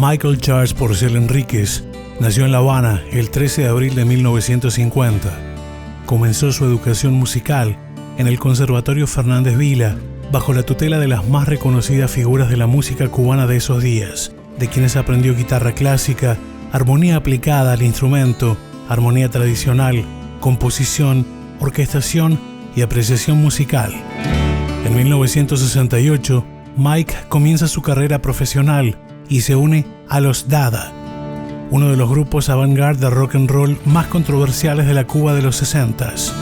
Michael Charles Porcel Enríquez nació en La Habana el 13 de abril de 1950. Comenzó su educación musical en el Conservatorio Fernández Vila, bajo la tutela de las más reconocidas figuras de la música cubana de esos días, de quienes aprendió guitarra clásica, armonía aplicada al instrumento, armonía tradicional, composición, orquestación y apreciación musical. En 1968, Mike comienza su carrera profesional y se une a Los Dada, uno de los grupos avant-garde de rock and roll más controversiales de la Cuba de los 60s.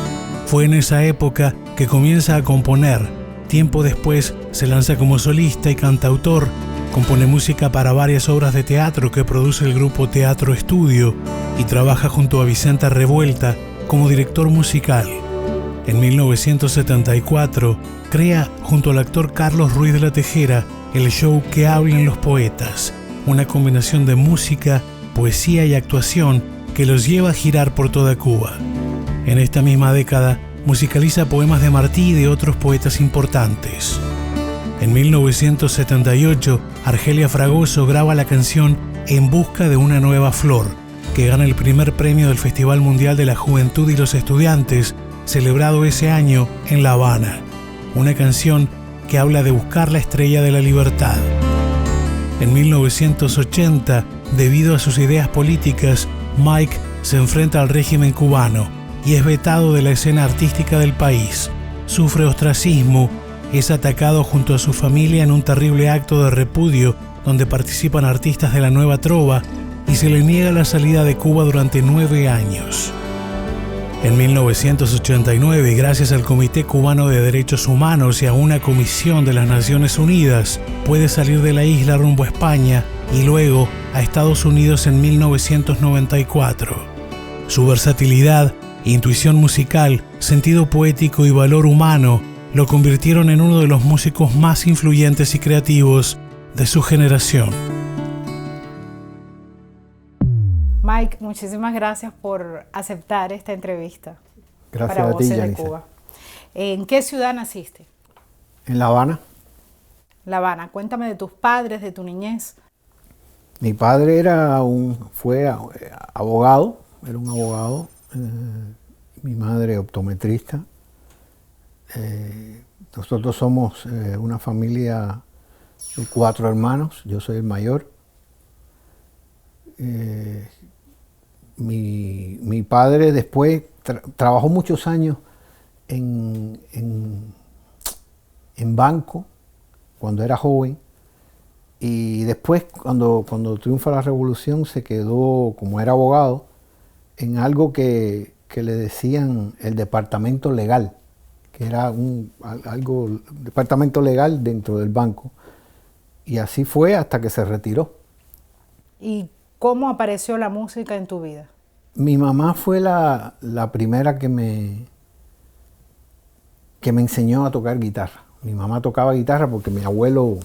Fue en esa época que comienza a componer. Tiempo después se lanza como solista y cantautor. Compone música para varias obras de teatro que produce el grupo Teatro Estudio y trabaja junto a Vicenta Revuelta como director musical. En 1974 crea junto al actor Carlos Ruiz de la Tejera el show Que hablen los poetas, una combinación de música, poesía y actuación que los lleva a girar por toda Cuba. En esta misma década musicaliza poemas de Martí y de otros poetas importantes. En 1978, Argelia Fragoso graba la canción En busca de una nueva flor, que gana el primer premio del Festival Mundial de la Juventud y los Estudiantes, celebrado ese año en La Habana. Una canción que habla de buscar la estrella de la libertad. En 1980, debido a sus ideas políticas, Mike se enfrenta al régimen cubano y es vetado de la escena artística del país. Sufre ostracismo, es atacado junto a su familia en un terrible acto de repudio donde participan artistas de la Nueva Trova y se le niega la salida de Cuba durante 9 años. En 1989, gracias al Comité Cubano de Derechos Humanos y a una comisión de las Naciones Unidas, puede salir de la isla rumbo a España y luego a Estados Unidos en 1994. Su versatilidad, intuición musical, sentido poético y valor humano lo convirtieron en uno de los músicos más influyentes y creativos de su generación. Mike, muchísimas gracias por aceptar esta entrevista. Gracias para a ti, Voces de Yanisha. Cuba. ¿En qué ciudad naciste? En La Habana. La Habana. Cuéntame de tus padres, de tu niñez. Mi padre fue abogado, era un abogado. Mi madre optometrista. Nosotros somos una familia de 4 hermanos. Yo soy el mayor. Mi padre después trabajó muchos años en banco cuando era joven, y después cuando triunfa la revolución se quedó, como era abogado, en algo que le decían el departamento legal, que era departamento legal dentro del banco, y así fue hasta que se retiró. ¿Y cómo apareció la música en tu vida? Mi mamá fue la primera que me enseñó a tocar guitarra. Mi mamá tocaba guitarra porque mi abuelo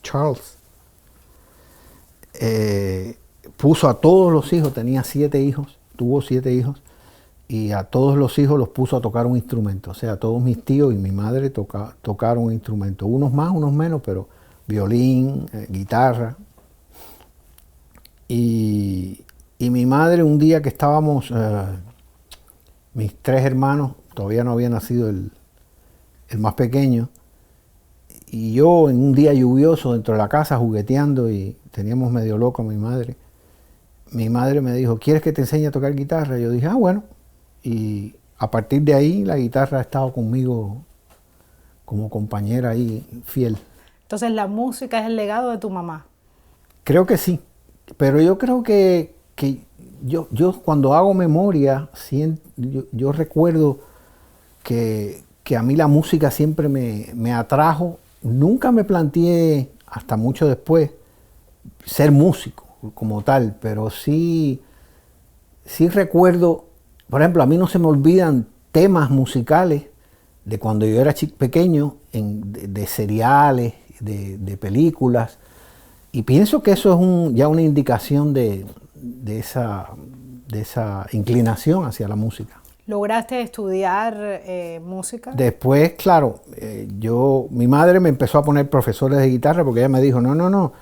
Charles puso a todos los hijos, tenía 7 hijos, tuvo 7 hijos, y a todos los hijos los puso a tocar un instrumento. O sea, todos mis tíos y mi madre tocaron un instrumento. Unos más, unos menos, pero violín, guitarra. Y mi madre, un día que estábamos, mis 3 hermanos, todavía no había nacido el más pequeño, y yo en un día lluvioso dentro de la casa jugueteando, y teníamos medio loco a mi madre me dijo, ¿quieres que te enseñe a tocar guitarra? Y yo dije, bueno. Y a partir de ahí la guitarra ha estado conmigo como compañera ahí fiel. Entonces la música es el legado de tu mamá. Creo que sí. Pero yo creo que yo cuando hago memoria, yo recuerdo que a mí la música siempre me atrajo. Nunca me planteé, hasta mucho después, ser músico como tal, pero sí recuerdo, por ejemplo, a mí no se me olvidan temas musicales de cuando yo era pequeño, de seriales, de películas. Y pienso que eso es ya una indicación de esa inclinación hacia la música. ¿Lograste estudiar música? Después, claro, mi madre me empezó a poner profesores de guitarra porque ella me dijo, no,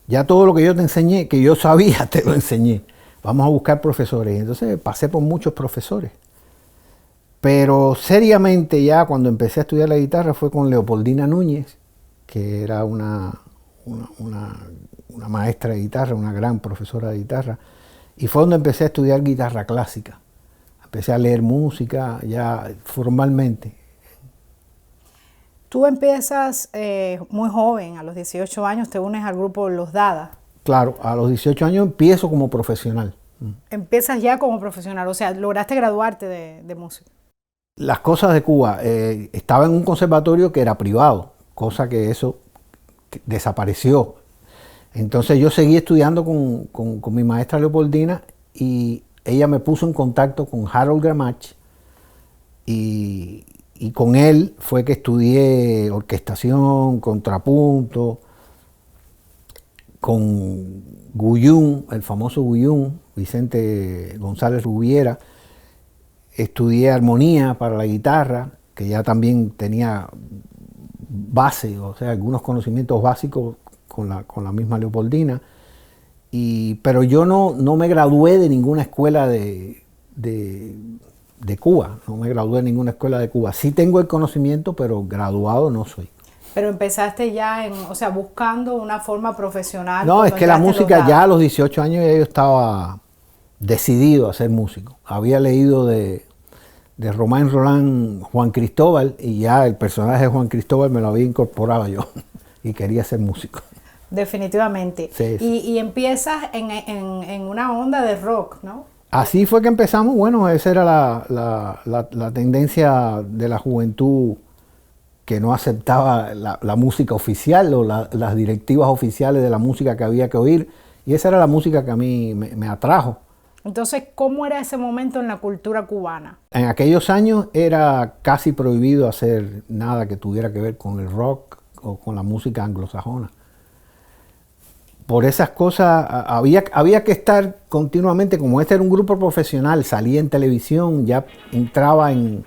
Ya todo lo que yo te enseñé, que yo sabía, te lo enseñé. Vamos a buscar profesores. Entonces pasé por muchos profesores. Pero seriamente ya cuando empecé a estudiar la guitarra fue con Leopoldina Núñez, que era una maestra de guitarra, una gran profesora de guitarra. Y fue donde empecé a estudiar guitarra clásica. Empecé a leer música ya formalmente. Tú empiezas muy joven, a los 18 años te unes al grupo Los Dada. Claro, a los 18 años empiezo como profesional. Empiezas ya como profesional, o sea, lograste graduarte de música. Las cosas de Cuba, estaba en un conservatorio que era privado, cosa que eso desapareció. Entonces yo seguí estudiando con mi maestra Leopoldina y ella me puso en contacto con Harold Gramach y con él fue que estudié orquestación, contrapunto, con Guyún, el famoso Guyún, Vicente González Rubiera. Estudié armonía para la guitarra, que ya también tenía base, o sea, algunos conocimientos básicos con la misma Leopoldina. Pero yo no me gradué de ninguna escuela de Cuba, no me gradué de ninguna escuela de Cuba. Sí tengo el conocimiento, pero graduado no soy. Pero empezaste ya, o sea, buscando una forma profesional. No, es que la música ya a los 18 años ya yo estaba decidido a ser músico. Había leído de Romain Rolland Juan Cristóbal y ya el personaje de Juan Cristóbal me lo había incorporado yo y quería ser músico. Definitivamente. Sí, sí. Y empiezas en una onda de rock, ¿no? Así fue que empezamos. Bueno, esa era la tendencia de la juventud que no aceptaba la música oficial o las directivas oficiales de la música que había que oír. Y esa era la música que a mí me atrajo. Entonces, ¿cómo era ese momento en la cultura cubana? En aquellos años era casi prohibido hacer nada que tuviera que ver con el rock o con la música anglosajona. Por esas cosas había que estar continuamente, como este era un grupo profesional, salía en televisión, ya entraba en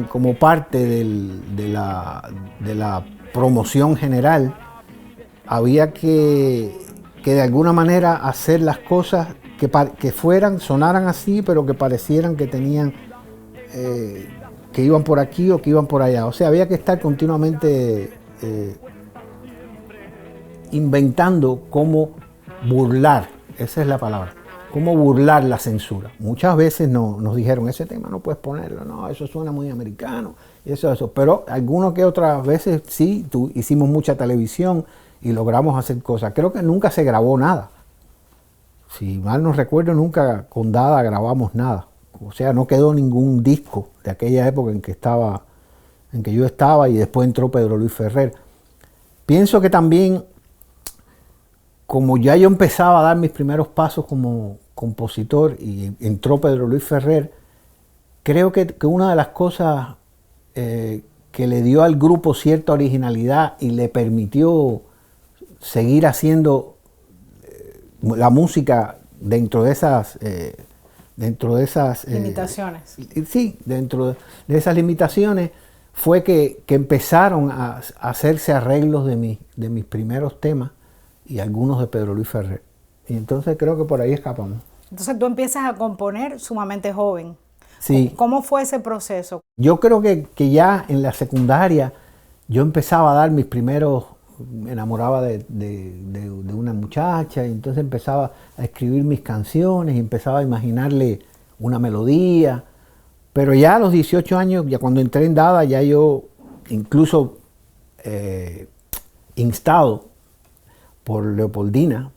como parte de la promoción general. Había que de alguna manera hacer las cosas que sonaran así, pero que parecieran que tenían, que iban por aquí o que iban por allá. O sea, había que estar continuamente inventando cómo burlar, esa es la palabra, cómo burlar la censura. Muchas veces nos dijeron, ese tema no puedes ponerlo, no, eso suena muy americano, eso. Pero algunas que otras veces sí, hicimos mucha televisión y logramos hacer cosas. Creo que nunca se grabó nada. Si mal no recuerdo, nunca con Dada grabamos nada. O sea, no quedó ningún disco de aquella época en que yo estaba y después entró Pedro Luis Ferrer. Pienso que también, como ya yo empezaba a dar mis primeros pasos como compositor y entró Pedro Luis Ferrer, creo que una de las cosas que le dio al grupo cierta originalidad y le permitió seguir haciendo la música dentro de esas Limitaciones. Sí, dentro de esas limitaciones fue que empezaron a hacerse arreglos de mis primeros temas y algunos de Pedro Luis Ferrer. Y entonces creo que por ahí escapamos. Entonces tú empiezas a componer sumamente joven. Sí. ¿Cómo fue ese proceso? Yo creo que ya en la secundaria yo empezaba a dar mis primeros, me enamoraba de una muchacha y entonces empezaba a escribir mis canciones y empezaba a imaginarle una melodía. Pero ya a los 18 años, ya cuando entré en Dada, ya yo incluso instado por Leopoldina,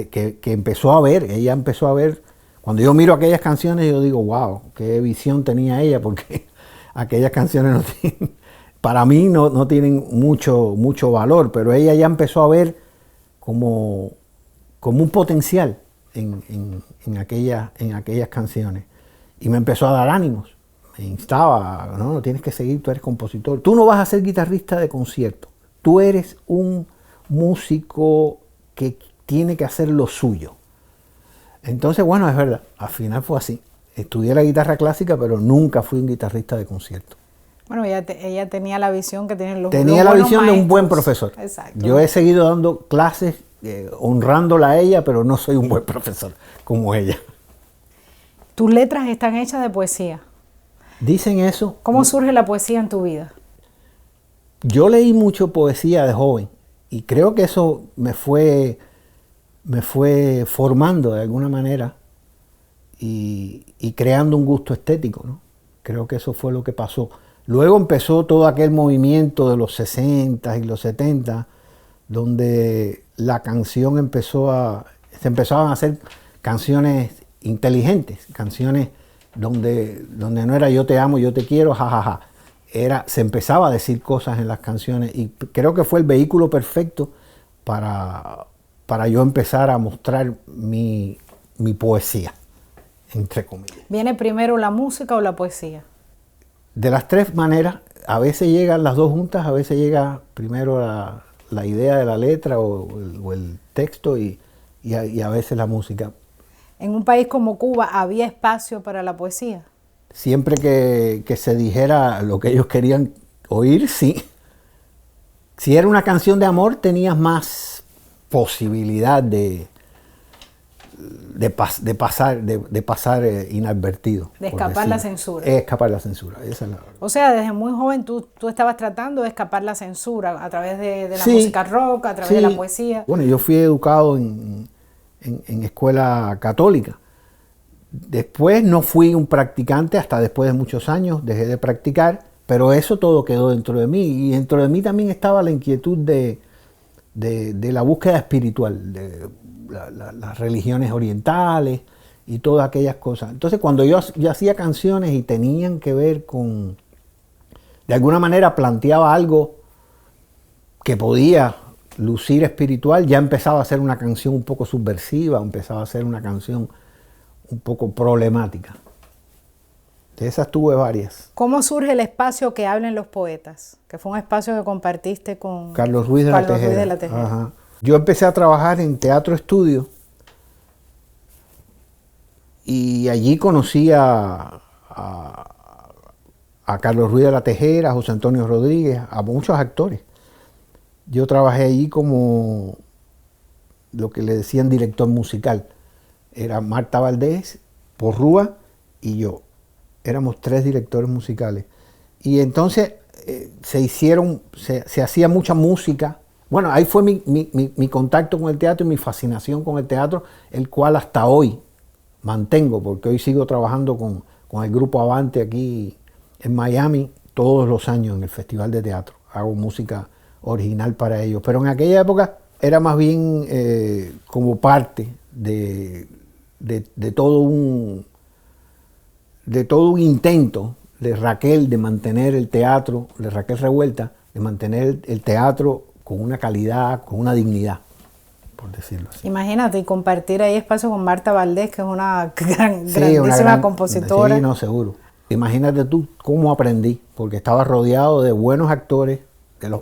que empezó a ver, ella empezó a ver, cuando yo miro aquellas canciones yo digo, wow, qué visión tenía ella, porque aquellas canciones no tienen, para mí no tienen mucho valor, pero ella ya empezó a ver como un potencial en aquellas canciones y me empezó a dar ánimos, me instaba, no, tienes que seguir, tú eres compositor, tú no vas a ser guitarrista de concierto, tú eres un músico que tiene que hacer lo suyo. Entonces, bueno, es verdad, al final fue así. Estudié la guitarra clásica, pero nunca fui un guitarrista de concierto. Bueno, ella tenía la visión que tienen los Tenía la buenos visión de un buen maestros. profesor. Exacto. Yo he seguido dando clases honrándola a ella, pero no soy un buen profesor como ella. Tus letras están hechas de poesía. Dicen eso. ¿Cómo surge la poesía en tu vida? Yo leí mucho poesía de joven y creo que eso me fue formando de alguna manera y creando un gusto estético, ¿no? Creo que eso fue lo que pasó. Luego empezó todo aquel movimiento de los 60 y los 70, donde la canción se empezaban a hacer canciones inteligentes, canciones donde no era yo te amo, yo te quiero, jajaja. Se empezaba a decir cosas en las canciones y creo que fue el vehículo perfecto para yo empezar a mostrar mi poesía, entre comillas. ¿Viene primero la música o la poesía? De las tres maneras, a veces llegan las dos juntas, a veces llega primero la idea de la letra o el texto y a veces la música. En un país como Cuba, ¿había espacio para la poesía? Siempre que se dijera lo que ellos querían oír, sí. Si era una canción de amor, tenías más posibilidad de pasar inadvertido. De escapar la censura. Escapar la censura, esa es la verdad. O sea, desde muy joven tú estabas tratando de escapar la censura a través de la Sí, música rock, a través de la poesía. Bueno, yo fui educado en escuela católica. Después no fui un practicante hasta después de muchos años, dejé de practicar, pero eso todo quedó dentro de mí. Y dentro de mí también estaba la inquietud de la búsqueda espiritual, de las religiones orientales y todas aquellas cosas. Entonces cuando yo hacía canciones y tenían que ver con, de alguna manera planteaba algo que podía lucir espiritual, ya empezaba a ser una canción un poco subversiva, empezaba a ser una canción un poco problemática. De esas tuve varias. ¿Cómo surge el espacio que hablen los poetas? Que fue un espacio que compartiste con Carlos Ruiz de la Tejera. Ajá. Yo empecé a trabajar en Teatro Estudio y allí conocí a Carlos Ruiz de la Tejera, a José Antonio Rodríguez, a muchos actores. Yo trabajé allí como lo que le decían director musical. Era Marta Valdés, Porrúa y yo. Éramos 3 directores musicales. Y entonces se hacía mucha música. Bueno, ahí fue mi contacto con el teatro y mi fascinación con el teatro, el cual hasta hoy mantengo, porque hoy sigo trabajando con el grupo Avante aquí en Miami todos los años en el Festival de Teatro. Hago música original para ellos. Pero en aquella época era más bien como parte de todo un intento de Raquel de mantener el teatro, de Raquel Revuelta, de mantener el teatro con una calidad, con una dignidad, por decirlo así. Imagínate, y compartir ahí espacio con Marta Valdés, que es una grandísima compositora. Sí, no, seguro. Imagínate tú cómo aprendí, porque estaba rodeado de buenos actores,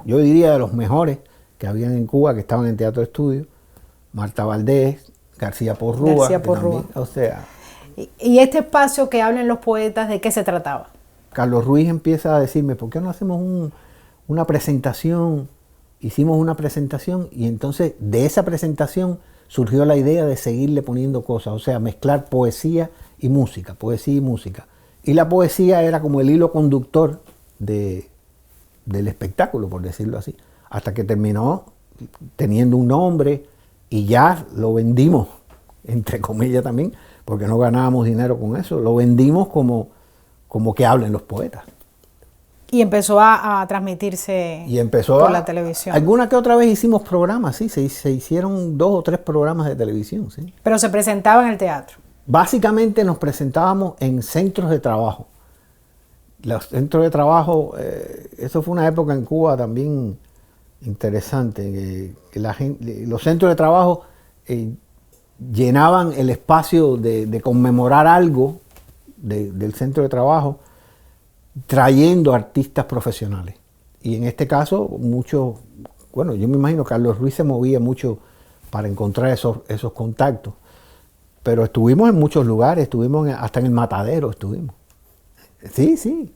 yo diría de los mejores que habían en Cuba, que estaban en Teatro Estudio, Marta Valdés, García Porrúa. O sea. ¿Y este espacio que hablen los poetas, de qué se trataba? Carlos Ruiz empieza a decirme, ¿por qué no hacemos una presentación? Hicimos una presentación y entonces de esa presentación surgió la idea de seguirle poniendo cosas, o sea, mezclar poesía y música, poesía y música. Y la poesía era como el hilo conductor del espectáculo, por decirlo así, hasta que terminó teniendo un nombre y ya lo vendimos, entre comillas también, porque no ganábamos dinero con eso, lo vendimos como que hablen los poetas. Y empezó a transmitirse por la televisión. Alguna que otra vez hicimos programas, sí, se hicieron 2 o 3 programas de televisión, sí. Pero se presentaba en el teatro. Básicamente nos presentábamos en centros de trabajo. Los centros de trabajo, eso fue una época en Cuba también interesante, que los centros de trabajo llenaban el espacio de conmemorar algo del centro de trabajo, trayendo artistas profesionales. Y en este caso, yo me imagino que Carlos Ruiz se movía mucho para encontrar esos contactos. Pero estuvimos en muchos lugares, estuvimos hasta en el Matadero estuvimos. Sí,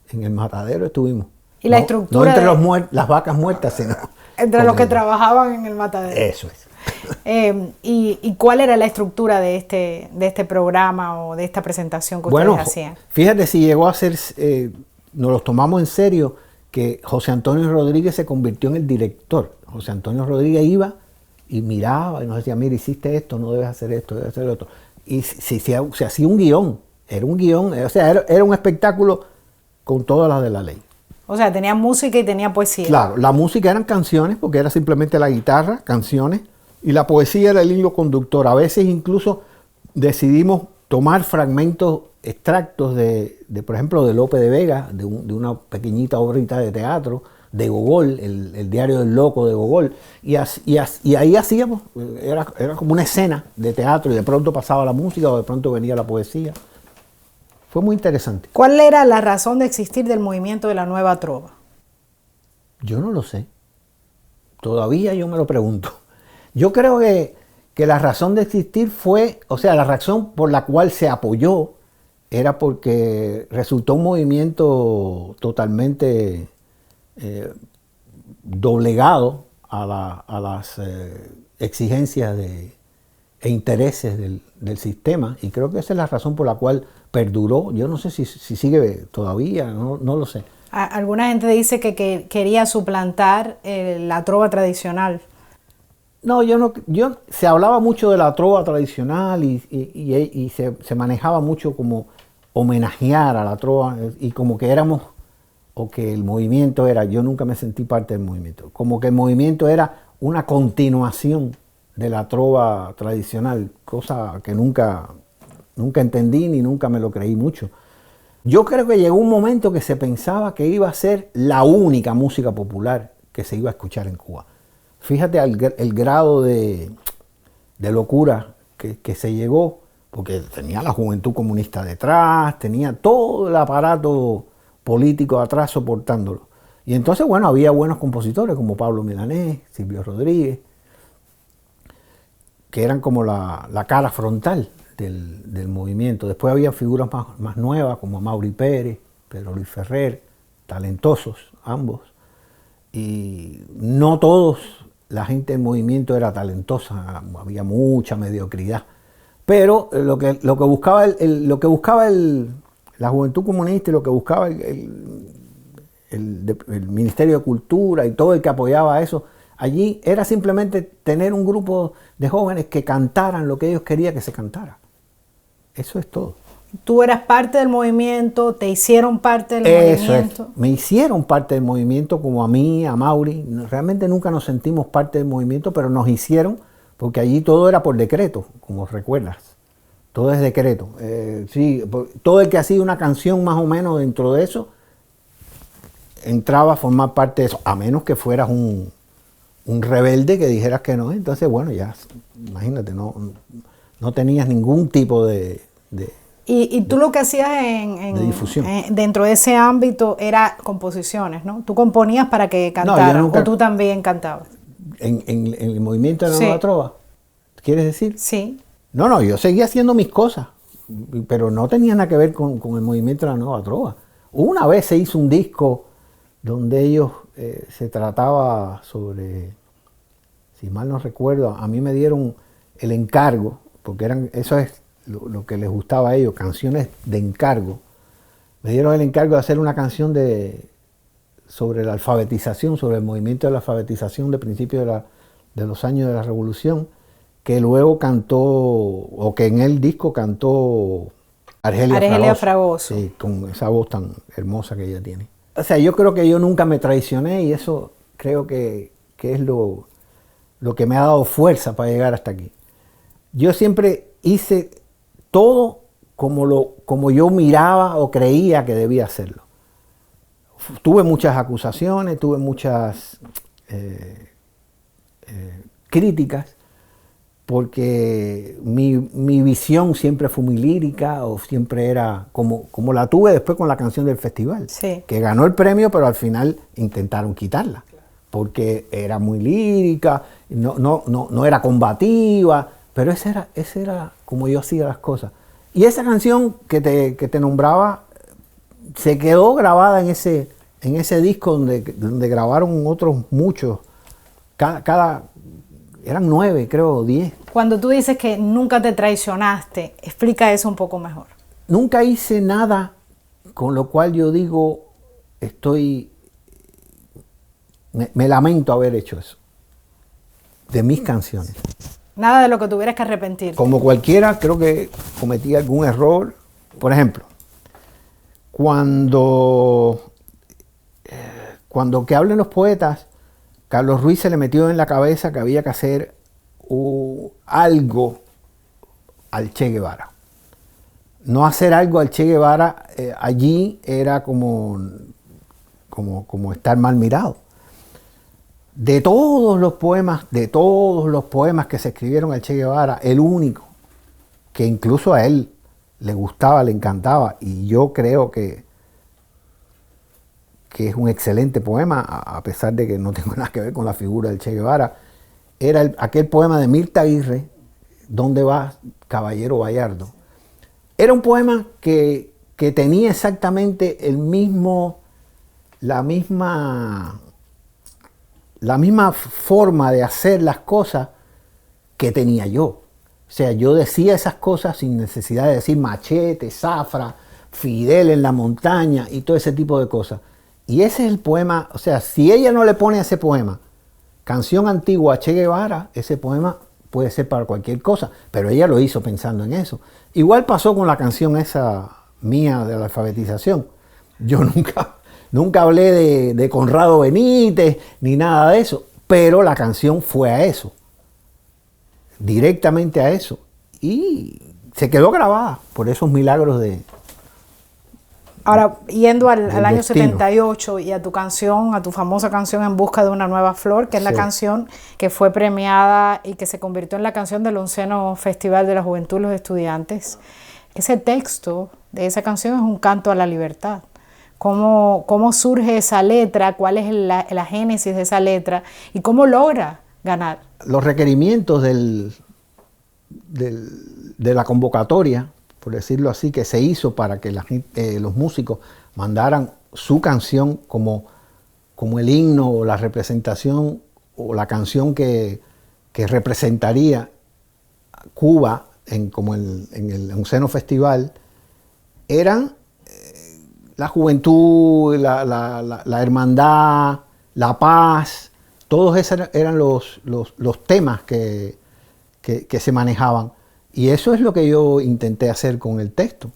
En el matadero estuvimos. Y la estructura... No entre las vacas muertas, sino... Entre los que trabajaban en el matadero. Eso es. ¿Y cuál era la estructura de este programa o de esta presentación que ustedes hacían? Fíjate si llegó a ser, nos los tomamos en serio, que José Antonio Rodríguez se convirtió en el director. José Antonio Rodríguez iba y miraba y nos decía, mira, hiciste esto, no debes hacer esto, debes hacer lo otro. Y se hacía un guión, era un guión, o sea, era un espectáculo con todas las de la ley. O sea, tenía música y tenía poesía. Claro, la música eran canciones, porque era simplemente la guitarra, canciones, y la poesía era el hilo conductor. A veces incluso decidimos tomar fragmentos, extractos de por ejemplo, de Lope de Vega, de una pequeñita obrita de teatro, de Gogol, el Diario del Loco de Gogol, y ahí hacíamos, era como una escena de teatro, y de pronto pasaba la música o de pronto venía la poesía. Fue muy interesante. ¿Cuál era la razón de existir del movimiento de la Nueva Trova? Yo no lo sé. Todavía yo me lo pregunto. Yo creo que la razón de existir fue, o sea, la razón por la cual se apoyó era porque resultó un movimiento totalmente doblegado a las exigencias e intereses del sistema, y creo que esa es la razón por la cual perduró. Yo no sé si sigue todavía, no lo sé. Alguna gente dice que quería suplantar la trova tradicional. No, se hablaba mucho de la trova tradicional y se manejaba mucho como homenajear a la trova, y como que éramos, o que el movimiento era, yo nunca me sentí parte del movimiento, como que el movimiento era una continuación de la trova tradicional, cosa que nunca entendí ni nunca me lo creí mucho. Yo creo que llegó un momento que se pensaba que iba a ser la única música popular que se iba a escuchar en Cuba. Fíjate el grado de locura que se llegó, porque tenía la Juventud Comunista detrás, tenía todo el aparato político atrás soportándolo. Y entonces, bueno, había buenos compositores como Pablo Milanés, Silvio Rodríguez, que eran como la cara frontal del movimiento. Después había figuras más nuevas como Amaury Pérez, Pedro Luis Ferrer, talentosos ambos. Y no todos, la gente del movimiento era talentosa, había mucha mediocridad. Pero lo que buscaba la Juventud Comunista y lo que buscaba el Ministerio de Cultura y todo el que apoyaba eso, allí era simplemente tener un grupo de jóvenes que cantaran lo que ellos querían que se cantara. Eso es todo. Tú eras parte del movimiento, te hicieron parte del movimiento. Me hicieron parte del movimiento, como a mí, a Mauri. Realmente nunca nos sentimos parte del movimiento, pero nos hicieron, porque allí todo era por decreto, como recuerdas. Todo es decreto. Sí, todo el que hacía una canción más o menos dentro de eso, entraba a formar parte de eso, a menos que fueras un rebelde que dijeras que no. Entonces, bueno, ya, imagínate, no tenías ningún tipo de Y tú lo que hacías de difusión. Dentro de ese ámbito era composiciones, ¿no? Tú componías para que cantaran, o tú también cantabas. En el movimiento de la Nueva Trova, ¿quieres decir? Sí. No, yo seguía haciendo mis cosas, pero no tenía nada que ver con el movimiento de la Nueva Trova. Una vez se hizo un disco donde ellos se trataba sobre, si mal no recuerdo, a mí me dieron el encargo, porque eso es lo que les gustaba a ellos, canciones de encargo. Me dieron el encargo de hacer una canción sobre la alfabetización, sobre el movimiento de la alfabetización de principios de los años de la Revolución, que luego cantó, o que en el disco cantó Argelia Fragoso. Sí, con esa voz tan hermosa que ella tiene. O sea, yo creo que yo nunca me traicioné, y eso creo que es lo que me ha dado fuerza para llegar hasta aquí. Yo siempre hice todo como yo miraba o creía que debía hacerlo. Tuve muchas acusaciones, tuve muchas críticas, porque mi visión siempre fue muy lírica, o siempre era como la tuve después con la canción del festival, sí, que ganó el premio, pero al final intentaron quitarla, porque era muy lírica, no era combativa, pero ese era como yo hacía las cosas. Y esa canción que te nombraba, se quedó grabada en ese disco donde grabaron otros muchos. Eran 9, creo, 10. Cuando tú dices que nunca te traicionaste, explica eso un poco mejor. Nunca hice nada con lo cual yo digo, me lamento haber hecho eso, de mis canciones. Nada de lo que tuvieras que arrepentir. Como cualquiera, creo que cometí algún error. Por ejemplo, cuando que hablen los poetas, Carlos Ruiz se le metió en la cabeza que había que hacer algo al Che Guevara. No hacer algo al Che Guevara allí era como estar mal mirado. De todos los poemas que se escribieron al Che Guevara, el único que incluso a él le gustaba, le encantaba, y yo creo que es un excelente poema, a pesar de que no tengo nada que ver con la figura del Che Guevara, era aquel poema de Mirta Aguirre, ¿Dónde vas, caballero Bayardo? Era un poema que tenía exactamente la misma forma de hacer las cosas que tenía yo. O sea, yo decía esas cosas sin necesidad de decir Machete, Zafra, Fidel en la montaña y todo ese tipo de cosas. Y ese es el poema, o sea, si ella no le pone a ese poema Canción Antigua a Che Guevara, ese poema puede ser para cualquier cosa, pero ella lo hizo pensando en eso. Igual pasó con la canción esa mía de la alfabetización. Yo nunca hablé de Conrado Benítez ni nada de eso, pero la canción fue a eso, directamente a eso, y se quedó grabada por esos milagros de... Ahora, yendo al año destino. 78 y a tu canción, a tu famosa canción En busca de una nueva flor, que es la canción que fue premiada y que se convirtió en la canción del 11º Festival de la Juventud y los Estudiantes. Ese texto de esa canción es un canto a la libertad. ¿Cómo surge esa letra? ¿Cuál es la génesis de esa letra? ¿Y cómo logra ganar? Los requerimientos de la convocatoria, por decirlo así, que se hizo para que los músicos mandaran su canción como el himno o la representación o la canción que representaría Cuba en el 11º Festival, eran la juventud, la hermandad, la paz, todos esos eran los temas que se manejaban. Y eso es lo que yo intenté hacer con el texto.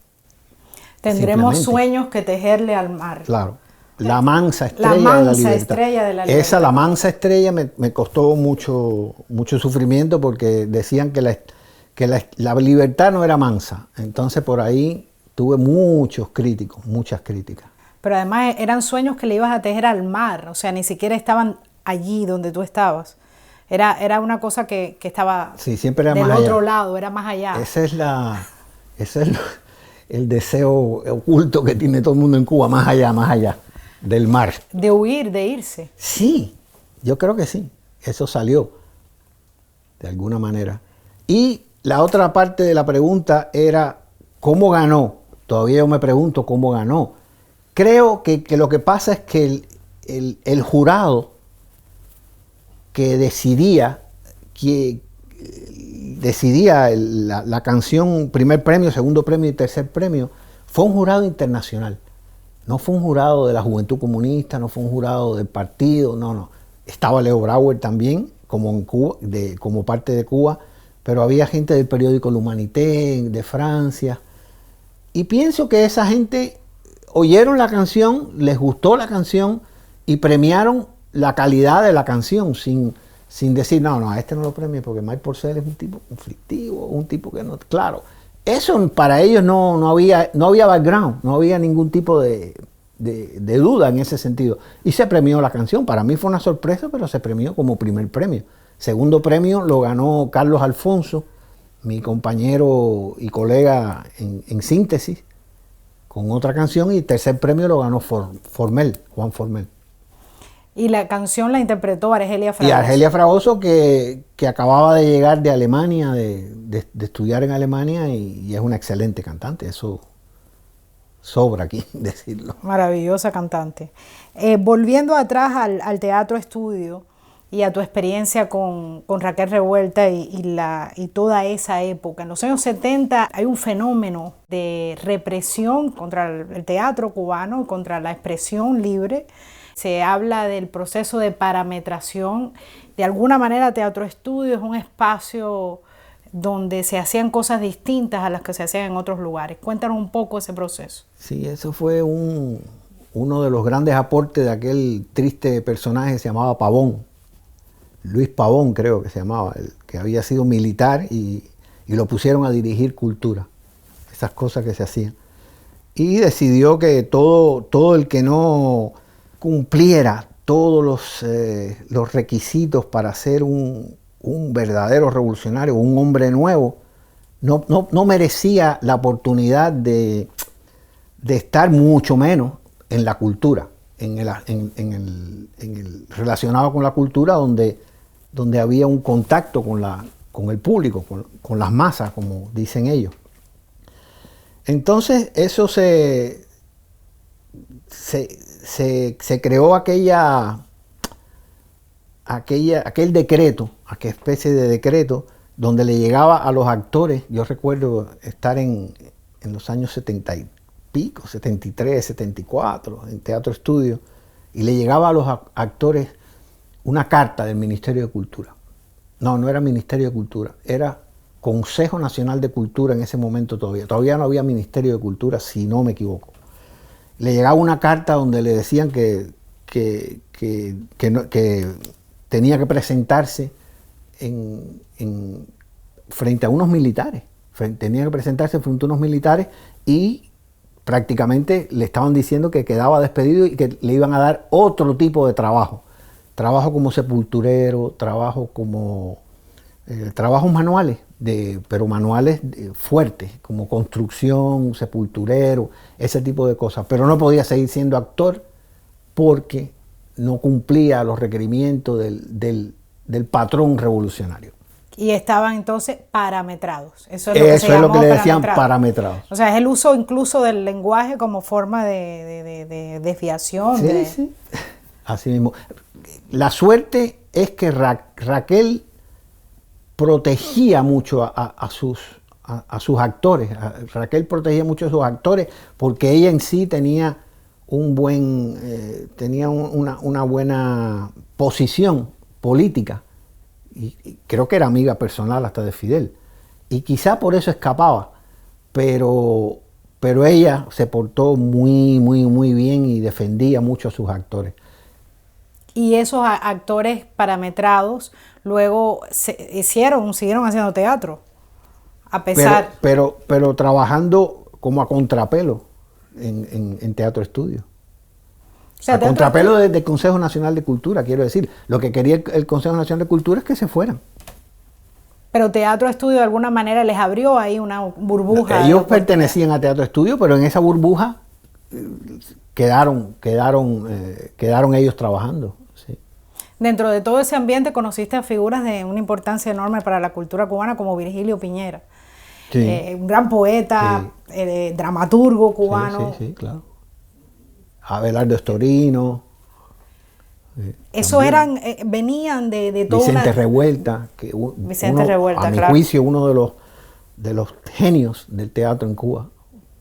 Tendremos sueños que tejerle al mar. Claro. La mansa estrella de la libertad. Esa, la mansa estrella, me costó mucho sufrimiento porque decían que la libertad no era mansa. Entonces por ahí tuve muchas críticas. Pero además eran sueños que le ibas a tejer al mar. O sea, ni siquiera estaban allí donde tú estabas. Era una cosa que estaba siempre era del más otro allá. Lado, era más allá. Ese es el deseo oculto que tiene todo el mundo en Cuba, más allá del mar. De huir, de irse. Sí, yo creo que sí. Eso salió de alguna manera. Y la otra parte de la pregunta era ¿cómo ganó? Todavía yo me pregunto cómo ganó. Creo que lo que pasa es que el jurado que decidía la canción, primer premio, segundo premio y tercer premio, fue un jurado internacional. No fue un jurado de la Juventud Comunista, no fue un jurado del partido, no. Estaba Leo Brauer también, como en Cuba, como parte de Cuba, pero había gente del periódico L'Humanité, de Francia. Y pienso que esa gente oyeron la canción, les gustó la canción y premiaron la calidad de la canción sin decir, no, a este no lo premie porque Mike Porcel es un tipo conflictivo, un tipo que no... Claro, eso para ellos no había background, no había ningún tipo de duda en ese sentido. Y se premió la canción. Para mí fue una sorpresa, pero se premió como primer premio. Segundo premio lo ganó Carlos Alfonso, mi compañero y colega en síntesis, con otra canción, y tercer premio lo ganó Juan Formel. Y la canción la interpretó Argelia Fragoso. Y Argelia Fragoso, que acababa de llegar de Alemania, de estudiar en Alemania, y es una excelente cantante. Eso sobra aquí decirlo. Maravillosa cantante. Volviendo atrás al teatro estudio y a tu experiencia con Raquel Revuelta y toda esa época. En los años 70 hay un fenómeno de represión contra el teatro cubano, contra la expresión libre. Se habla del proceso de parametración. De alguna manera, Teatro Estudio es un espacio donde se hacían cosas distintas a las que se hacían en otros lugares. Cuéntanos un poco ese proceso. Sí, eso fue uno de los grandes aportes de aquel triste personaje que se llamaba Pavón. Luis Pavón creo que se llamaba, el que había sido militar y lo pusieron a dirigir cultura, esas cosas que se hacían. Y decidió que todo el que no cumpliera todos los requisitos para ser un verdadero revolucionario, un hombre nuevo, no merecía la oportunidad de estar mucho menos en la cultura, relacionado con la cultura donde había un contacto con el público, con las masas, como dicen ellos. Entonces eso se creó aquel decreto, aquella especie de decreto, donde le llegaba a los actores. Yo recuerdo estar en los años 70 y pico, 73, 74, en Teatro Estudio, y le llegaba a los actores una carta del Ministerio de Cultura. No era Ministerio de Cultura, era Consejo Nacional de Cultura en ese momento todavía. Todavía no había Ministerio de Cultura, si no me equivoco. Le llegaba una carta donde le decían que tenía que presentarse frente a unos militares. Tenía que presentarse frente a unos militares y prácticamente le estaban diciendo que quedaba despedido y que le iban a dar otro tipo de trabajo. Trabajo como sepulturero, trabajos manuales, pero manuales fuertes, como construcción, sepulturero, ese tipo de cosas. Pero no podía seguir siendo actor porque no cumplía los requerimientos del patrón revolucionario. Y estaban entonces parametrados. Eso es lo que le decían parametrados. O sea, es el uso incluso del lenguaje como forma de desviación. Sí, sí. Así mismo. La suerte es que Raquel protegía mucho a sus actores. Raquel protegía mucho a sus actores porque ella en sí tenía una buena posición política. Y creo que era amiga personal hasta de Fidel. Y quizá por eso escapaba. Pero ella se portó muy, muy, muy bien y defendía mucho a sus actores. Y esos actores parametrados luego siguieron haciendo teatro, a pesar... Pero trabajando como a contrapelo en Teatro Estudio. O sea, a contrapelo del Consejo Nacional de Cultura, quiero decir. Lo que quería el Consejo Nacional de Cultura es que se fueran. Pero Teatro Estudio de alguna manera les abrió ahí una burbuja. Ellos pertenecían a Teatro Estudio, pero en esa burbuja quedaron ellos trabajando. Sí. Dentro de todo ese ambiente conociste a figuras de una importancia enorme para la cultura cubana como Virgilio Piñera. Sí. Un gran poeta, sí. Dramaturgo cubano. Sí, claro. Abelardo Estorino. Eso venían de todo Vicente Revuelta, que a mi juicio uno de los genios del teatro en Cuba,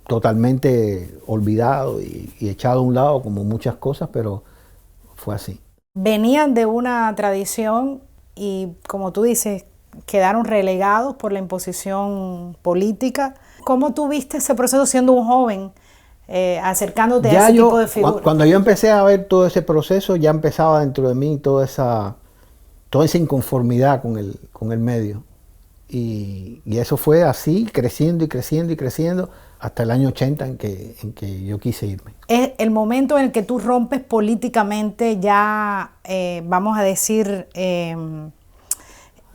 totalmente olvidado y echado a un lado como muchas cosas, pero fue así. Venían de una tradición y, como tú dices, quedaron relegados por la imposición política. ¿Cómo tú viste ese proceso siendo un joven? Acercándote a ese tipo de figuras. Cuando yo empecé a ver todo ese proceso, ya empezaba dentro de mí toda esa inconformidad con el medio. Y eso fue así, creciendo y creciendo y creciendo, hasta el año 80 en que yo quise irme. Es el momento en el que tú rompes políticamente ya, vamos a decir...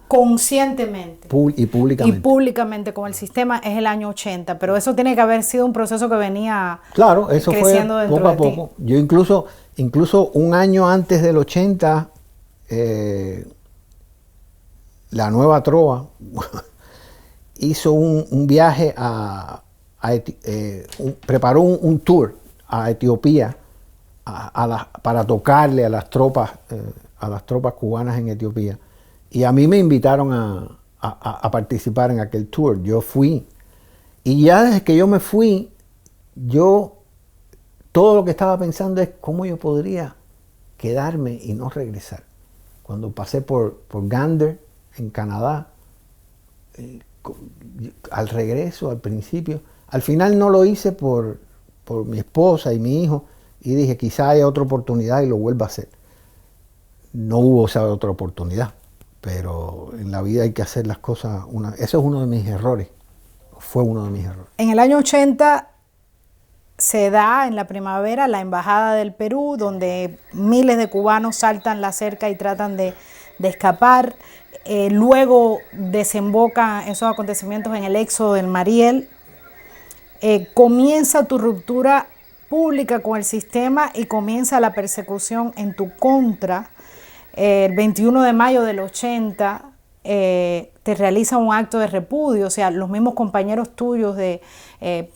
conscientemente y públicamente con el sistema, es el año 80, pero eso tiene que haber sido un proceso que venía creciendo fue poco a poco. Yo incluso un año antes del 80, la Nueva Trova hizo un viaje a preparó un tour a Etiopía para tocarle a las tropas cubanas en Etiopía. Y a mí me invitaron a participar en aquel tour. Yo fui. Y ya desde que yo me fui, todo lo que estaba pensando es cómo yo podría quedarme y no regresar. Cuando pasé por Gander, en Canadá, al regreso, al principio, al final no lo hice por mi esposa y mi hijo, y dije, quizá haya otra oportunidad y lo vuelva a hacer. No hubo esa otra oportunidad, pero en la vida hay que hacer las cosas. Eso es uno de mis errores, fue uno de mis errores. En el año 80 se da en la primavera la Embajada del Perú, donde miles de cubanos saltan la cerca y tratan de escapar. Luego desembocan esos acontecimientos en el éxodo del Mariel. Comienza tu ruptura pública con el sistema y comienza la persecución en tu contra. El 21 de mayo del 80 te realiza un acto de repudio, o sea, los mismos compañeros tuyos de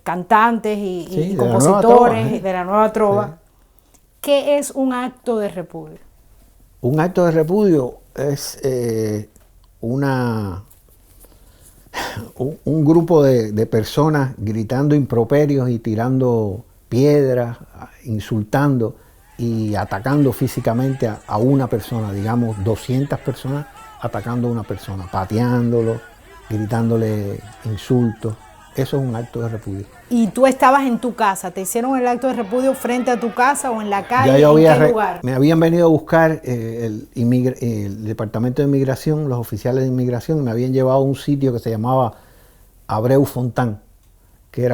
cantantes y compositores de la Nueva Trova. Sí. ¿Qué es un acto de repudio? Un acto de repudio es un grupo de personas gritando improperios y tirando piedras, insultando y atacando físicamente a una persona, digamos 200 personas atacando a una persona, pateándolo, gritándole insultos. Eso es un acto de repudio. ¿Y tú estabas en tu casa? ¿Te hicieron el acto de repudio frente a tu casa o en la calle? ¿En qué lugar? Me habían venido a buscar el Departamento de Inmigración, los oficiales de inmigración, me habían llevado a un sitio que se llamaba Abreu Fontán, que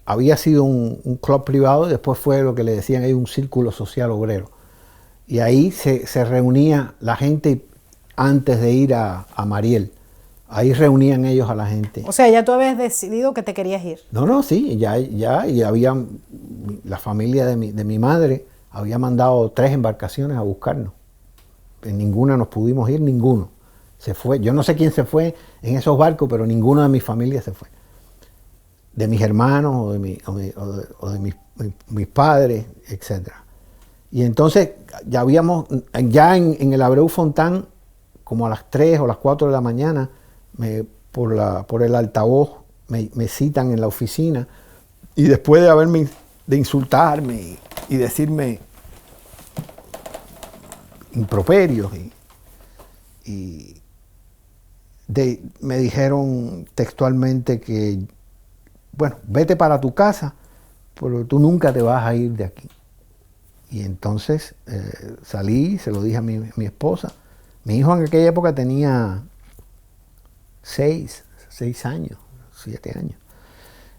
había sido un club privado, y después fue lo que le decían ahí un círculo social obrero. Y ahí se reunía la gente antes de ir a Mariel. Ahí reunían ellos a la gente. O sea, ya tú habías decidido que te querías ir. No, sí, ya, y la familia de mi madre había mandado 3 embarcaciones a buscarnos. En ninguna nos pudimos ir, ninguno. Se fue. Yo no sé quién se fue en esos barcos, pero ninguno de mi familia se fue. De mis hermanos o de mis padres, etc. Y entonces ya en el Abreu Fontán, como a las 3 o las 4 de la mañana, por el altavoz me citan en la oficina, y después de insultarme y decirme improperios me dijeron textualmente que, bueno, vete para tu casa, pero tú nunca te vas a ir de aquí. Y entonces salí, se lo dije a mi esposa. Mi hijo en aquella época tenía 6 años, 7 años.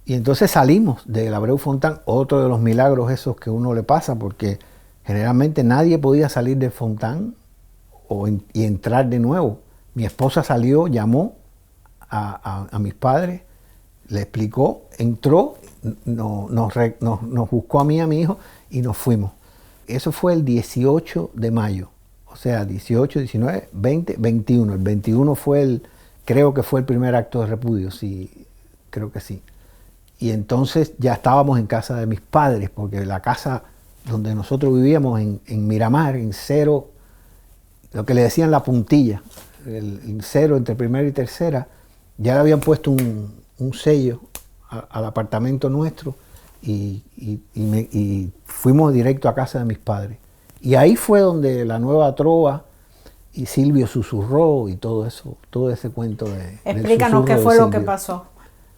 Y entonces salimos del Abreu Fontán, otro de los milagros esos que uno le pasa, porque generalmente nadie podía salir del Fontán y entrar de nuevo. Mi esposa salió, llamó a mis padres, le explicó, entró, nos buscó a mí y a mi hijo y nos fuimos. Eso fue el 18 de mayo. O sea, 18, 19, 20, 21. El 21 creo que fue el primer acto de repudio, sí, creo que sí. Y entonces ya estábamos en casa de mis padres, porque la casa donde nosotros vivíamos en Miramar, en Cero, lo que le decían la puntilla, el Cero entre primera y tercera, ya le habían puesto un sello al apartamento nuestro y fuimos directo a casa de mis padres. Y ahí fue donde la Nueva Trova y Silvio Susurró y todo eso, todo ese cuento de... Explícanos qué fue lo que pasó.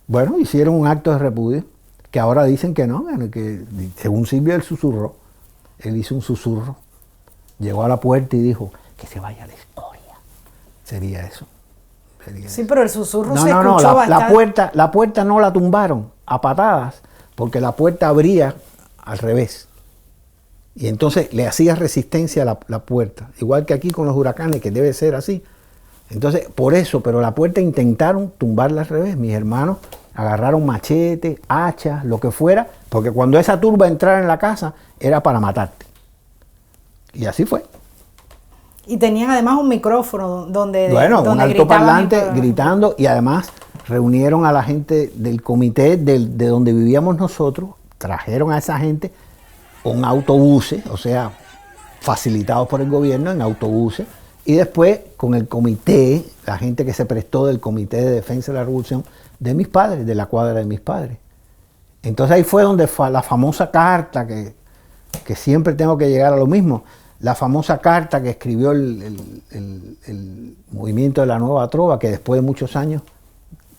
Bueno, hicieron un acto de repudio, que ahora dicen que no, que según Silvio él susurró, él hizo un susurro, llegó a la puerta y dijo, que se vaya a la historia. Sería eso. Sí, pero el susurro se escuchó bastante. La puerta no la tumbaron a patadas, porque la puerta abría al revés. Y entonces le hacía resistencia a la puerta. Igual que aquí con los huracanes, que debe ser así. Entonces, por eso, pero la puerta intentaron tumbarla al revés. Mis hermanos agarraron machete, hachas, lo que fuera, porque cuando esa turba entrara en la casa, era para matarte. Y así fue. Y tenían además un micrófono donde un altoparlante gritando y además reunieron a la gente del comité de donde vivíamos nosotros, trajeron a esa gente con autobuses, o sea, facilitados por el gobierno en autobuses, y después con el comité, la gente que se prestó del Comité de Defensa de la Revolución de mis padres, de la cuadra de mis padres. Entonces ahí fue donde fue la famosa carta, que siempre tengo que llegar a lo mismo, la famosa carta que escribió el movimiento de la Nueva Trova, que después de muchos años,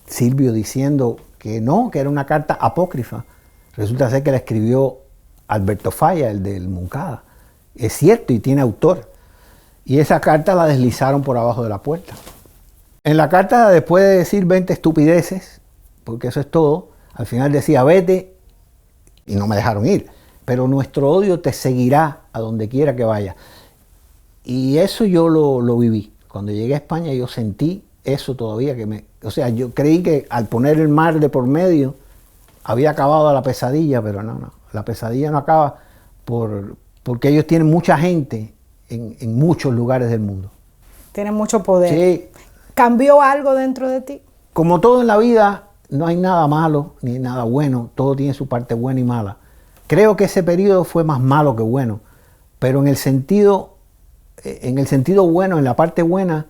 Silvio diciendo que no, que era una carta apócrifa. Resulta ser que la escribió Alberto Falla, el del Moncada. Es cierto y tiene autor. Y esa carta la deslizaron por abajo de la puerta. En la carta, después de decir 20 estupideces, porque eso es todo, al final decía vete y no me dejaron ir. Pero nuestro odio te seguirá a donde quiera que vaya. Y eso yo lo viví. Cuando llegué a España yo sentí eso todavía. O sea, yo creí que al poner el mar de por medio había acabado la pesadilla, pero no. La pesadilla no acaba porque ellos tienen mucha gente en muchos lugares del mundo. Tienen mucho poder. Sí. ¿Cambió algo dentro de ti? Como todo en la vida, no hay nada malo ni nada bueno. Todo tiene su parte buena y mala. Creo que ese periodo fue más malo que bueno. Pero en el sentido bueno, en la parte buena,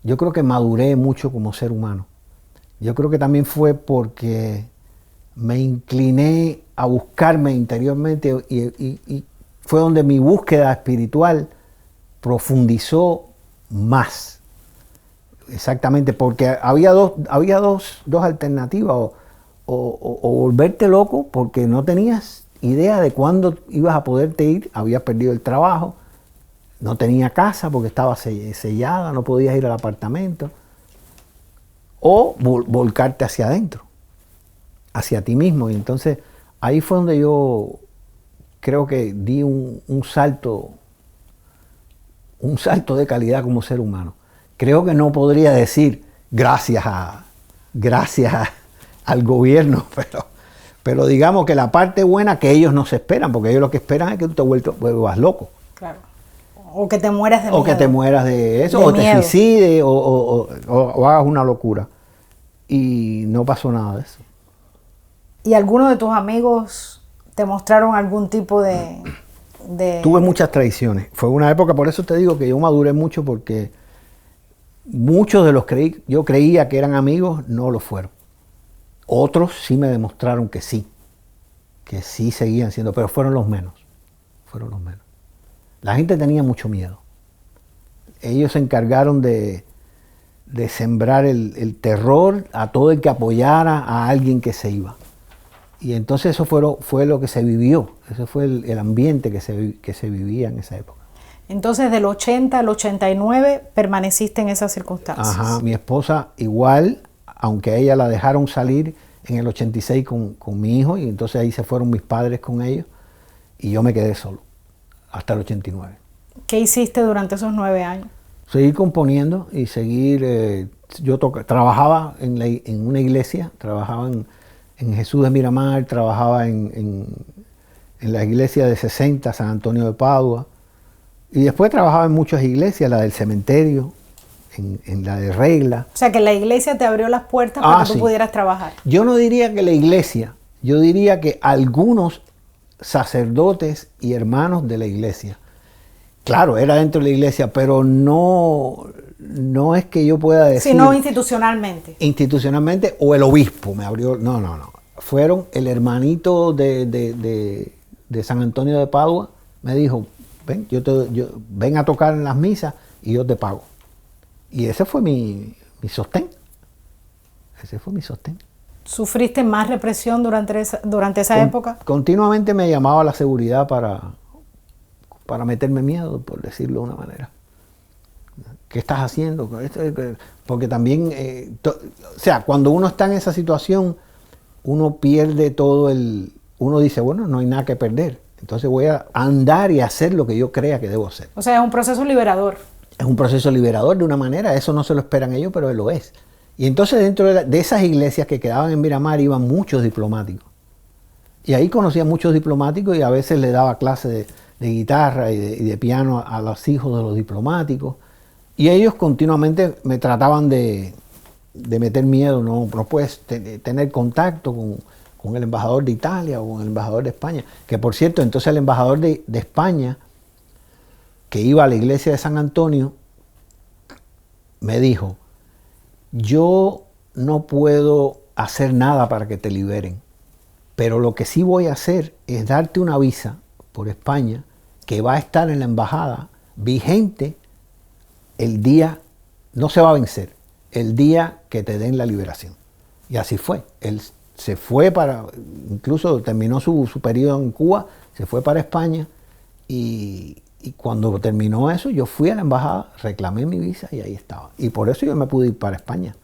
yo creo que maduré mucho como ser humano. Yo creo que también fue porque me incliné a buscarme interiormente y fue donde mi búsqueda espiritual profundizó más. Exactamente, porque había dos alternativas, o volverte loco porque no tenías idea de cuándo ibas a poderte ir, habías perdido el trabajo, no tenía casa porque estaba sellada, no podías ir al apartamento, o volcarte hacia adentro, hacia ti mismo. Y entonces ahí fue donde yo creo que di un salto de calidad como ser humano. Creo que no podría decir gracias al gobierno, pero digamos que la parte buena que ellos no se esperan, porque ellos lo que esperan es que tú te vuelvas loco. Claro. O que te mueras de miedo. O que te mueras de eso, de o miedo. te suicides, o hagas una locura. Y no pasó nada de eso. ¿Y algunos de tus amigos te mostraron algún tipo de...? Tuve muchas traiciones. Fue una época, por eso te digo que yo maduré mucho, porque muchos de los que yo creía que eran amigos no lo fueron. Otros sí me demostraron que sí seguían siendo, pero fueron los menos. La gente tenía mucho miedo. Ellos se encargaron de sembrar el terror a todo el que apoyara a alguien que se iba. Y entonces eso fue lo que se vivió, ese fue el ambiente que se vivía en esa época. Entonces del 80 al 89 permaneciste en esas circunstancias. Ajá, mi esposa igual, aunque a ella la dejaron salir en el 86 con mi hijo, y entonces ahí se fueron mis padres con ellos, y yo me quedé solo, hasta el 89. ¿Qué hiciste durante esos 9 años? Seguir componiendo y seguir, trabajaba en una iglesia, trabajaba en Jesús de Miramar, trabajaba en la iglesia de 60, San Antonio de Padua, y después trabajaba en muchas iglesias, la del cementerio, en la de Regla. O sea, que la iglesia te abrió las puertas para que tú sí. pudieras trabajar. Yo no diría que la iglesia, yo diría que algunos sacerdotes y hermanos de la iglesia. Claro, era dentro de la iglesia, pero no es que yo pueda decir... Sino institucionalmente. Institucionalmente, o el obispo me abrió... No. Fueron el hermanito de San Antonio de Padua, me dijo, ven, ven a tocar en las misas y yo te pago. Y ese fue mi sostén. Ese fue mi sostén. ¿Sufriste más represión durante esa época? Continuamente me llamaba la seguridad para meterme miedo, por decirlo de una manera. ¿Qué estás haciendo? Porque también, o sea, cuando uno está en esa situación, uno pierde todo uno dice, bueno, no hay nada que perder. Entonces voy a andar y hacer lo que yo crea que debo hacer. O sea, es un proceso liberador. Es un proceso liberador de una manera, eso no se lo esperan ellos, pero él lo es. Y entonces dentro de esas iglesias que quedaban en Miramar iban muchos diplomáticos. Y ahí conocía muchos diplomáticos y a veces le daba clases de guitarra y de piano a los hijos de los diplomáticos. Y ellos continuamente me trataban de de meter miedo, no puedes tener contacto con el embajador de Italia o con el embajador de España. Que por cierto, entonces el embajador de España, que iba a la iglesia de San Antonio, me dijo, yo no puedo hacer nada para que te liberen, pero lo que sí voy a hacer es darte una visa por España que va a estar en la embajada vigente el día, no se va a vencer, el día que te den la liberación. Y así fue. Él se fue incluso terminó su periodo en Cuba, se fue para España y cuando terminó eso yo fui a la embajada, reclamé mi visa y ahí estaba. Y por eso yo me pude ir para España.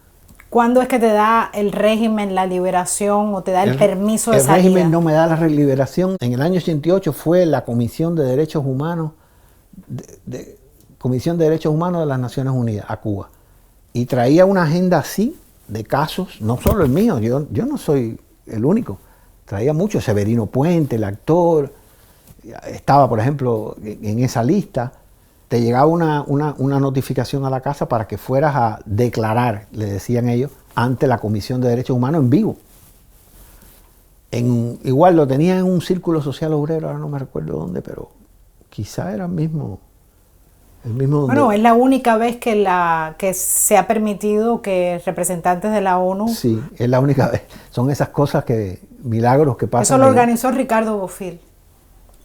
¿Cuándo es que te da el régimen la liberación o te da el permiso de salida? El régimen no me da la liberación. En el año 88 fue la Comisión de Derechos Humanos, Comisión de Derechos Humanos de las Naciones Unidas a Cuba. Y traía una agenda así de casos, no solo el mío, yo no soy el único. Traía mucho, Severino Puente, el actor, estaba por ejemplo en esa lista. Te llegaba una notificación a la casa para que fueras a declarar, le decían ellos, ante la Comisión de Derechos Humanos en vivo. Igual lo tenía en un círculo social obrero, ahora no me recuerdo dónde, pero quizá era el mismo bueno, es la única vez que se ha permitido que representantes de la ONU... Sí, es la única vez. Son esas cosas milagros que pasan. Eso lo organizó Ricardo Bofill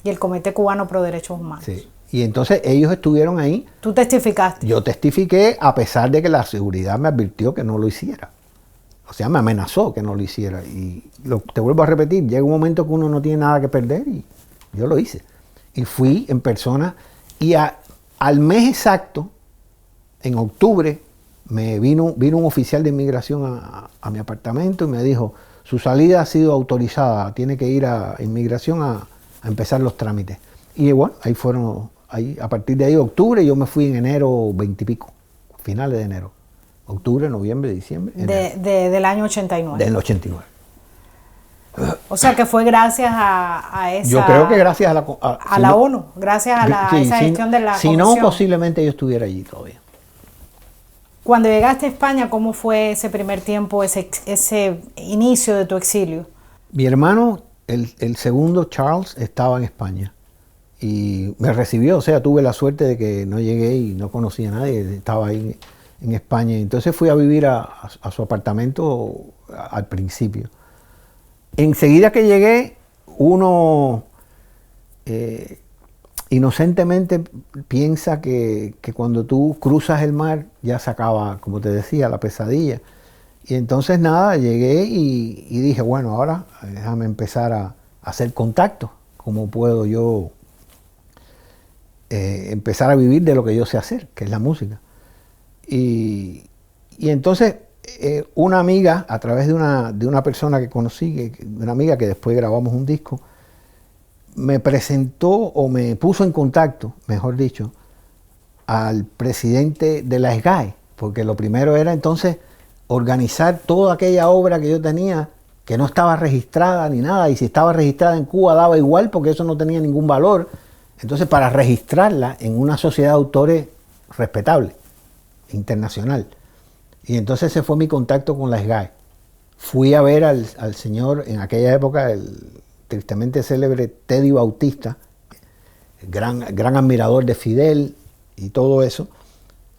y el Comité Cubano Pro Derechos Humanos. Sí. Y entonces ellos estuvieron ahí. ¿Tú testificaste? Yo testifiqué a pesar de que la seguridad me advirtió que no lo hiciera. O sea, me amenazó que no lo hiciera. Y te vuelvo a repetir, llega un momento que uno no tiene nada que perder y yo lo hice. Y fui en persona y al mes exacto, en octubre, vino un oficial de inmigración a mi apartamento y me dijo, su salida ha sido autorizada, tiene que ir a inmigración a empezar los trámites. Y bueno, a partir de ahí, octubre, yo me fui en enero 20 y pico, finales de enero. Octubre, noviembre, diciembre. Del año 89. Del 89. O sea que fue gracias a esa... Yo creo que gracias a la ONU, gracias a esa gestión de la comisión. Si no, posiblemente yo estuviera allí todavía. Cuando llegaste a España, ¿cómo fue ese primer tiempo, ese inicio de tu exilio? Mi hermano, el segundo Charles, estaba en España y me recibió, o sea, tuve la suerte de que no llegué y no conocía a nadie, estaba ahí en España. Entonces fui a vivir a su apartamento al principio. Enseguida que llegué, uno inocentemente piensa que cuando tú cruzas el mar ya se acaba, como te decía, la pesadilla. Y entonces nada, llegué y dije, bueno, ahora déjame empezar a hacer contacto. ¿Cómo puedo yo empezar a vivir de lo que yo sé hacer, que es la música? Y entonces una amiga, a través de una persona que conocí, una amiga que después grabamos un disco, me presentó o me puso en contacto, mejor dicho, al presidente de la SGAE, porque lo primero era entonces organizar toda aquella obra que yo tenía, que no estaba registrada ni nada, y si estaba registrada en Cuba daba igual porque eso no tenía ningún valor. Entonces, para registrarla en una sociedad de autores respetable, internacional. Y entonces ese fue mi contacto con la SGAE. Fui a ver al señor, en aquella época, el tristemente célebre Teddy Bautista, gran admirador de Fidel y todo eso,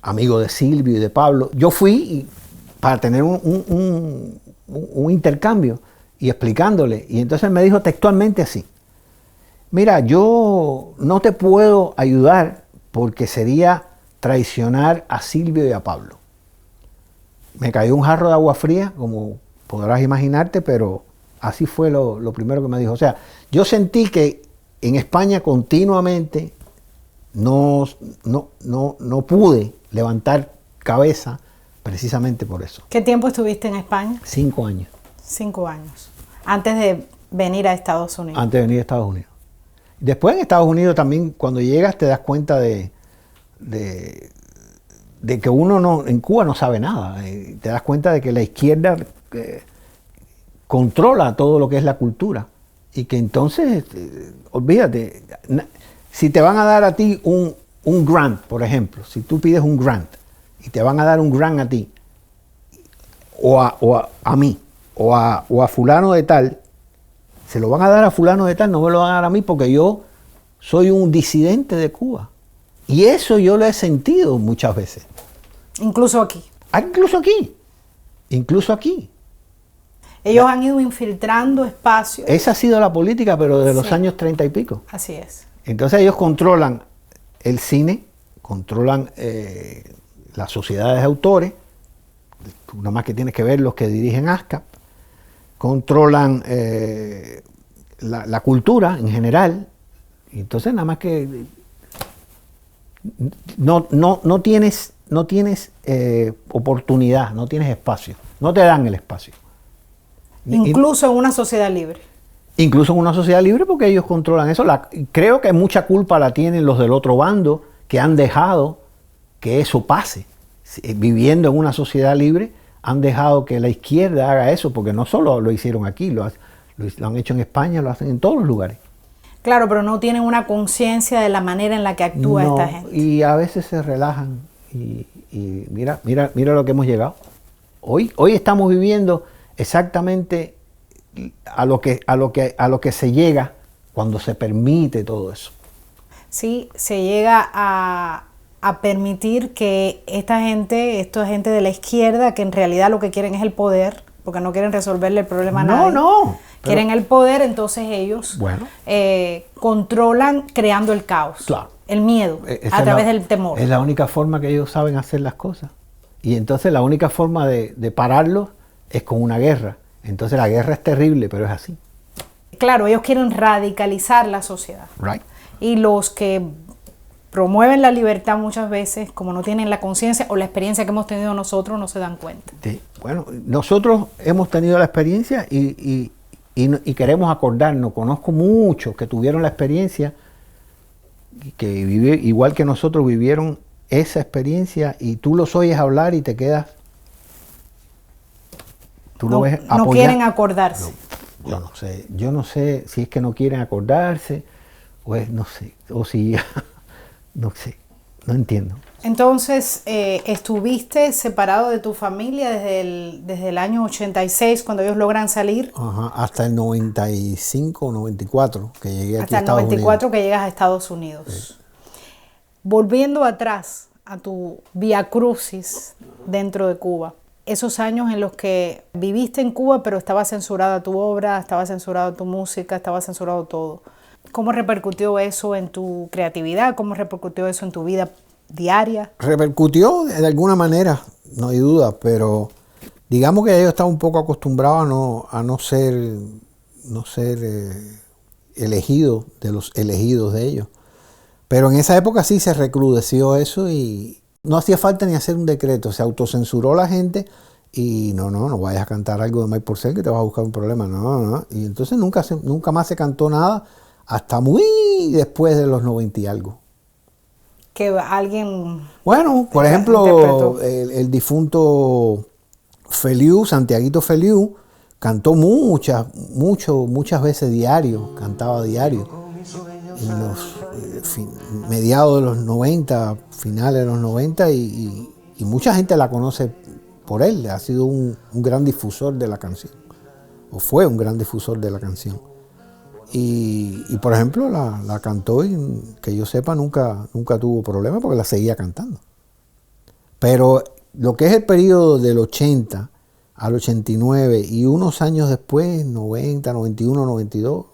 amigo de Silvio y de Pablo. Yo fui para tener un intercambio y explicándole. Y entonces me dijo textualmente así: mira, yo no te puedo ayudar porque sería traicionar a Silvio y a Pablo. Me cayó un jarro de agua fría, como podrás imaginarte, pero así fue lo primero que me dijo. O sea, yo sentí que en España continuamente no pude levantar cabeza precisamente por eso. ¿Qué tiempo estuviste en España? 5 años. 5 años. Antes de venir a Estados Unidos. Antes de venir a Estados Unidos. Después en Estados Unidos también, cuando llegas, te das cuenta de que uno en Cuba no sabe nada. Te das cuenta de que la izquierda controla todo lo que es la cultura. Y que entonces, olvídate, si te van a dar a ti un grant, por ejemplo, si tú pides un grant y te van a dar un grant a ti, a mí, o a fulano de tal, se lo van a dar a fulano de tal, no me lo van a dar a mí porque yo soy un disidente de Cuba. Y eso yo lo he sentido muchas veces. Incluso aquí. Incluso aquí. Ellos han ido infiltrando espacios. Esa ha sido la política, pero de los Sí. años 30 y pico. Así es. Entonces ellos controlan el cine, controlan las sociedades de autores, tú nada más que tienes que ver los que dirigen ASCAP, controlan la cultura en general, entonces nada más que no tienes oportunidad, no tienes espacio, no te dan el espacio. Incluso en una sociedad libre. Incluso en una sociedad libre porque ellos controlan eso. Creo que mucha culpa la tienen los del otro bando que han dejado que eso pase. Viviendo en una sociedad libre, han dejado que la izquierda haga eso, porque no solo lo hicieron aquí, lo han hecho en España, lo hacen en todos los lugares. Claro, pero no tienen una conciencia de la manera en la que actúa esta gente. Y a veces se relajan y mira lo que hemos llegado. Hoy estamos viviendo exactamente a lo que se llega cuando se permite todo eso. Sí, se llega a permitir que esta gente de la izquierda, que en realidad lo que quieren es el poder, porque no quieren resolverle el problema a nadie. Quieren el poder, entonces ellos controlan creando el caos, claro, el miedo, a través del temor. Es la única forma que ellos saben hacer las cosas. Y entonces la única forma de pararlos es con una guerra. Entonces la guerra es terrible, pero es así. Claro, ellos quieren radicalizar la sociedad. Right. Y los que promueven la libertad muchas veces, como no tienen la conciencia o la experiencia que hemos tenido nosotros, no se dan cuenta. Sí. Bueno, nosotros hemos tenido la experiencia y queremos acordarnos. Conozco muchos que tuvieron la experiencia, que igual que nosotros vivieron esa experiencia, y tú los oyes hablar y te quedas... No quieren acordarse. No, yo no sé si es que no quieren acordarse, no sé, o si no sé, no entiendo. Entonces, estuviste separado de tu familia desde el año 86, cuando ellos logran salir. Ajá, hasta el 95 o 94, que llegué aquí a Estados Unidos. Hasta el 94 que llegas a Estados Unidos. Sí. Volviendo atrás a tu viacrucis dentro de Cuba, esos años en los que viviste en Cuba, pero estaba censurada tu obra, estaba censurada tu música, estaba censurado todo. ¿Cómo repercutió eso en tu creatividad? ¿Cómo repercutió eso en tu vida diaria? Repercutió de alguna manera, no hay duda, pero digamos que yo estaba un poco acostumbrado a no ser elegido de los elegidos de ellos. Pero en esa época sí se recrudeció eso y no hacía falta ni hacer un decreto, se autocensuró la gente y no vayas a cantar algo de Mike Porcel que te vas a buscar un problema, no. Y entonces nunca más se cantó nada hasta muy después de los 90 y algo. Que alguien... Bueno, por ejemplo, el difunto Feliu, Santiaguito Feliu, cantó muchas veces diario, cantaba diario. En los mediados de los 90, finales de los 90, y mucha gente la conoce por él. Ha sido un gran difusor de la canción, o fue un gran difusor de la canción. Y por ejemplo, la cantó y que yo sepa nunca tuvo problema porque la seguía cantando. Pero lo que es el periodo del 80 al 89 y unos años después, 90, 91, 92,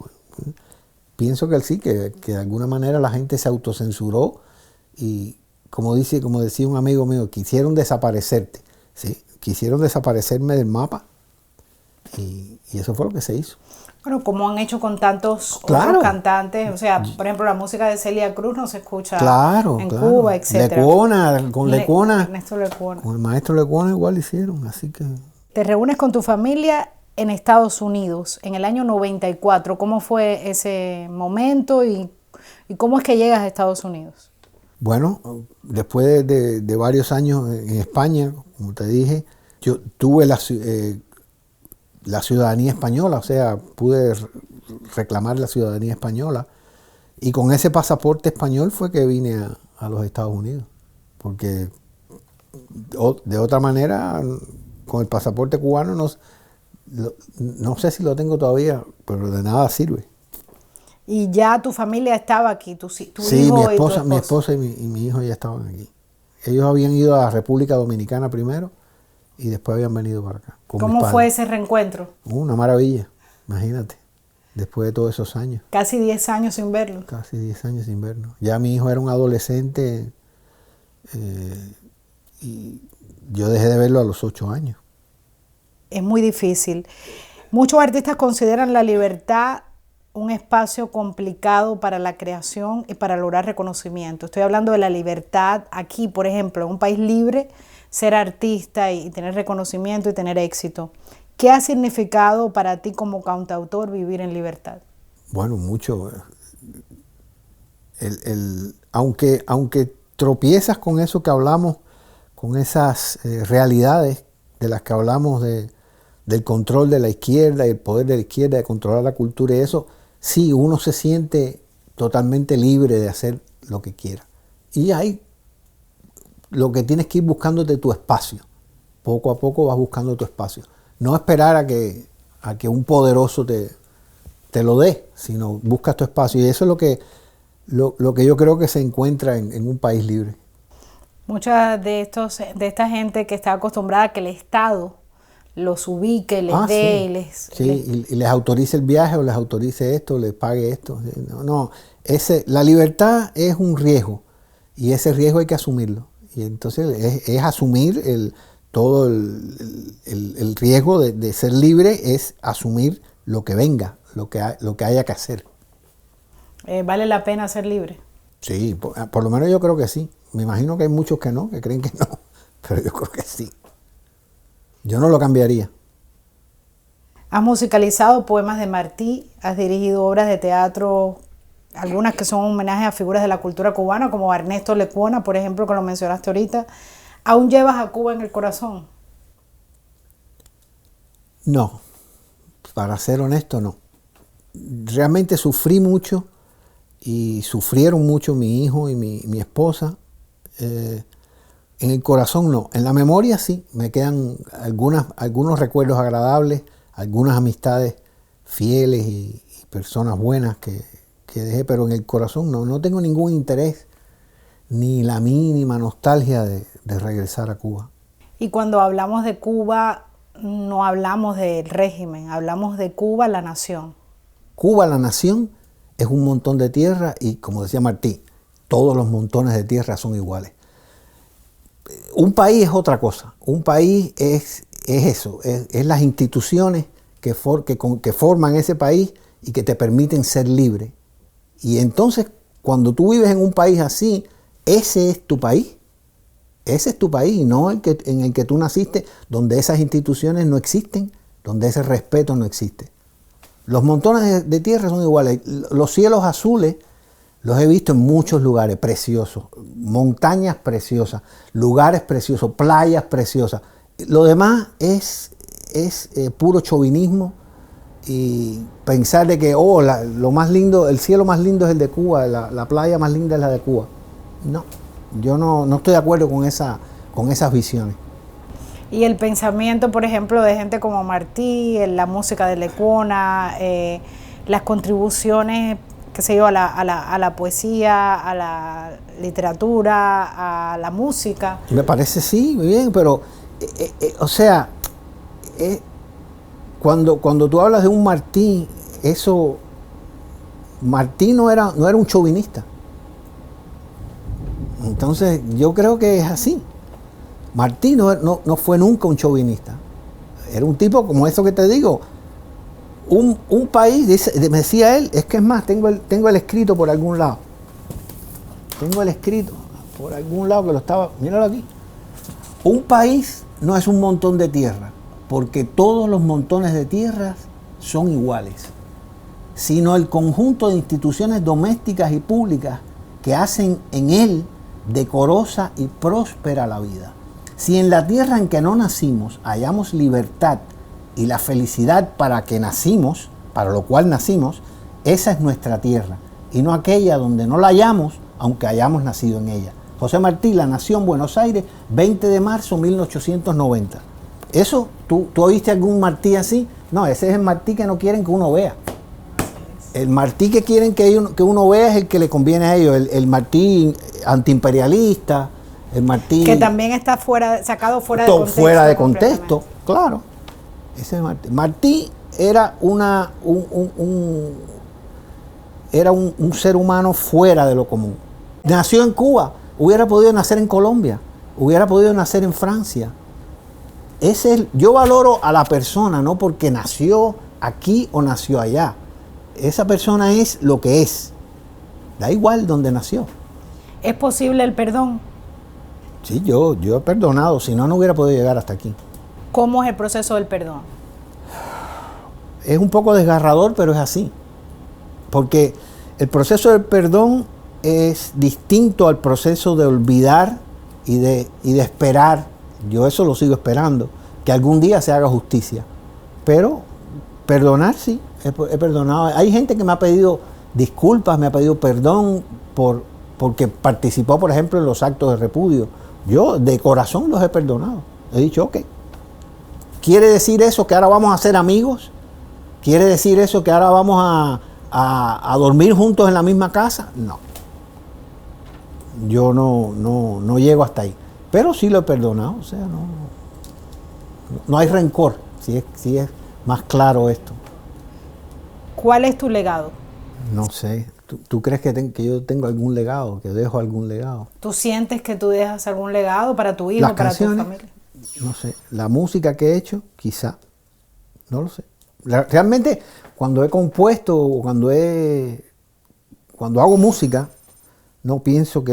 pienso que sí, que de alguna manera la gente se autocensuró y como decía un amigo mío, quisieron desaparecerte, ¿sí? Quisieron desaparecerme del mapa y eso fue lo que se hizo. Bueno, como han hecho con tantos otros cantantes, o sea, por ejemplo, la música de Celia Cruz no se escucha en Cuba, etc. Lecuona, con Lecuona, Ernesto Lecuona. Con el maestro Lecuona igual lo hicieron, así que... Te reúnes con tu familia en Estados Unidos en el año 94. ¿Cómo fue ese momento y cómo es que llegas a Estados Unidos? Bueno, después de varios años en España, como te dije, yo tuve la ciudadanía española, o sea, pude reclamar la ciudadanía española y con ese pasaporte español fue que vine a los Estados Unidos, porque de otra manera, con el pasaporte cubano no sé si lo tengo todavía, pero de nada sirve. Y ya tu familia estaba aquí, tu Sí, hijo mi esposa y mi hijo ya estaban aquí. Ellos habían ido a la República Dominicana primero y después habían venido para acá. ¿Cómo fue ese reencuentro? Una maravilla, imagínate, después de todos esos años. Casi 10 años sin verlo. Casi 10 años sin verlo. Ya mi hijo era un adolescente y yo dejé de verlo a los 8 años. Es muy difícil. Muchos artistas consideran la libertad un espacio complicado para la creación y para lograr reconocimiento. Estoy hablando de la libertad aquí, por ejemplo, en un país libre, ser artista y tener reconocimiento y tener éxito. ¿Qué ha significado para ti como cantautor vivir en libertad? Bueno, mucho. Aunque tropiezas con eso que hablamos, con esas realidades de las que hablamos del control de la izquierda y el poder de la izquierda de controlar la cultura y eso, sí, uno se siente totalmente libre de hacer lo que quiera. Y ahí lo que tienes que ir buscándote tu espacio. Poco a poco vas buscando tu espacio. No esperar a que un poderoso te lo dé, sino buscas tu espacio. Y eso es lo que yo creo que se encuentra en un país libre. Mucha de esta gente que está acostumbrada a que el Estado los ubique, les dé, sí. Y les autorice el viaje o les autorice esto, les pague esto. La libertad es un riesgo y ese riesgo hay que asumirlo. Y entonces es asumir todo el riesgo de ser libre, es asumir lo que venga, lo que haya que hacer. ¿Vale la pena ser libre? Sí, por lo menos yo creo que sí. Me imagino que hay muchos que no, que creen que no, pero yo creo que sí. Yo no lo cambiaría. Has musicalizado poemas de Martí, has dirigido obras de teatro, algunas que son homenajes a figuras de la cultura cubana, como Ernesto Lecuona, por ejemplo, que lo mencionaste ahorita. ¿Aún llevas a Cuba en el corazón? No, para ser honesto, no. Realmente sufrí mucho y sufrieron mucho mi hijo y mi esposa. En el corazón no, en la memoria sí, me quedan algunos recuerdos agradables, algunas amistades fieles y personas buenas que dejé, pero en el corazón no tengo ningún interés ni la mínima nostalgia de regresar a Cuba. Y cuando hablamos de Cuba, no hablamos del régimen, hablamos de Cuba, la nación. Cuba, la nación, es un montón de tierra y, como decía Martí, todos los montones de tierra son iguales. Un país es otra cosa. Un país es eso, es las instituciones que forman ese país y que te permiten ser libre. Y entonces, cuando tú vives en un país así, ese es tu país. Ese es tu país, no en el que tú naciste, donde esas instituciones no existen, donde ese respeto no existe. Los montones de tierra son iguales. Los cielos azules los he visto en muchos lugares preciosos, montañas preciosas, lugares preciosos, playas preciosas. Lo demás es puro chauvinismo y pensar de que lo más lindo, el cielo más lindo es el de Cuba, la playa más linda es la de Cuba. No, yo no estoy de acuerdo con esas visiones. Y el pensamiento, por ejemplo, de gente como Martí, la música de Lecuona, las contribuciones, qué sé yo, a la poesía, a la literatura, a la música. Me parece sí, muy bien, pero, cuando tú hablas de un Martí, Martí no era un chauvinista. Entonces, yo creo que es así. Martí no fue nunca un chauvinista. Era un tipo como eso que te digo. Un país, me decía él, es más, tengo el escrito por algún lado. Tengo el escrito por algún lado que lo estaba, míralo aquí. Un país no es un montón de tierra, porque todos los montones de tierras son iguales, sino el conjunto de instituciones domésticas y públicas que hacen en él decorosa y próspera la vida. Si en la tierra en que no nacimos hallamos libertad y la felicidad para lo cual nacimos, esa es nuestra tierra, y no aquella donde no la hallamos, aunque hayamos nacido en ella. José Martí, La Nación, Buenos Aires, 20 de marzo de 1890. Eso, ¿tú oíste algún Martí así? No, ese es el Martí que no quieren que uno vea. El Martí que quieren que uno vea es el que le conviene a ellos, el Martí antiimperialista, el Martí... Que también está sacado fuera de contexto. Fuera de contexto, claro. Ese es Martí. Martí era era un ser humano fuera de lo común. Nació en Cuba, hubiera podido nacer en Colombia, hubiera podido nacer en Francia. Yo valoro a la persona, no porque nació aquí o nació allá. Esa persona es lo que es. Da igual donde nació. ¿Es posible el perdón? Sí, yo he perdonado, si no, no hubiera podido llegar hasta aquí. ¿Cómo es el proceso del perdón? Es un poco desgarrador, pero es así. Porque el proceso del perdón es distinto al proceso de olvidar y de esperar. Yo eso lo sigo esperando, que algún día se haga justicia. Pero perdonar, sí, he perdonado. Hay gente que me ha pedido disculpas, me ha pedido perdón porque participó, por ejemplo, en los actos de repudio. Yo de corazón los he perdonado. He dicho, ok. ¿Quiere decir eso que ahora vamos a ser amigos? ¿Quiere decir eso que ahora vamos a dormir juntos en la misma casa? No. Yo no llego hasta ahí. Pero sí lo he perdonado. O sea, no hay rencor, si es más claro esto. ¿Cuál es tu legado? No sé. ¿Tú crees que yo tengo algún legado, que dejo algún legado? ¿Tú sientes que tú dejas algún legado para tu hijo, para tu familia? No sé. La música que he hecho, quizá. No lo sé. Realmente, cuando he compuesto o cuando hago música, no pienso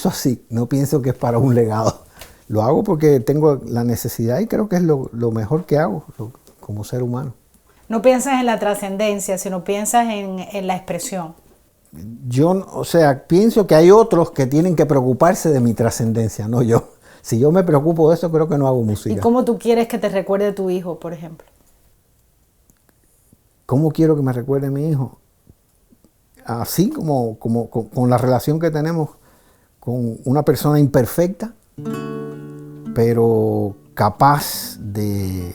así, no pienso que es para un legado. Lo hago porque tengo la necesidad y creo que es lo mejor que hago como ser humano. No piensas en la trascendencia, sino piensas en la expresión. Pienso que hay otros que tienen que preocuparse de mi trascendencia, no yo. Si yo me preocupo de eso, creo que no hago música. ¿Y cómo tú quieres que te recuerde tu hijo, por ejemplo? ¿Cómo quiero que me recuerde mi hijo? Así como con la relación que tenemos con una persona imperfecta, pero capaz de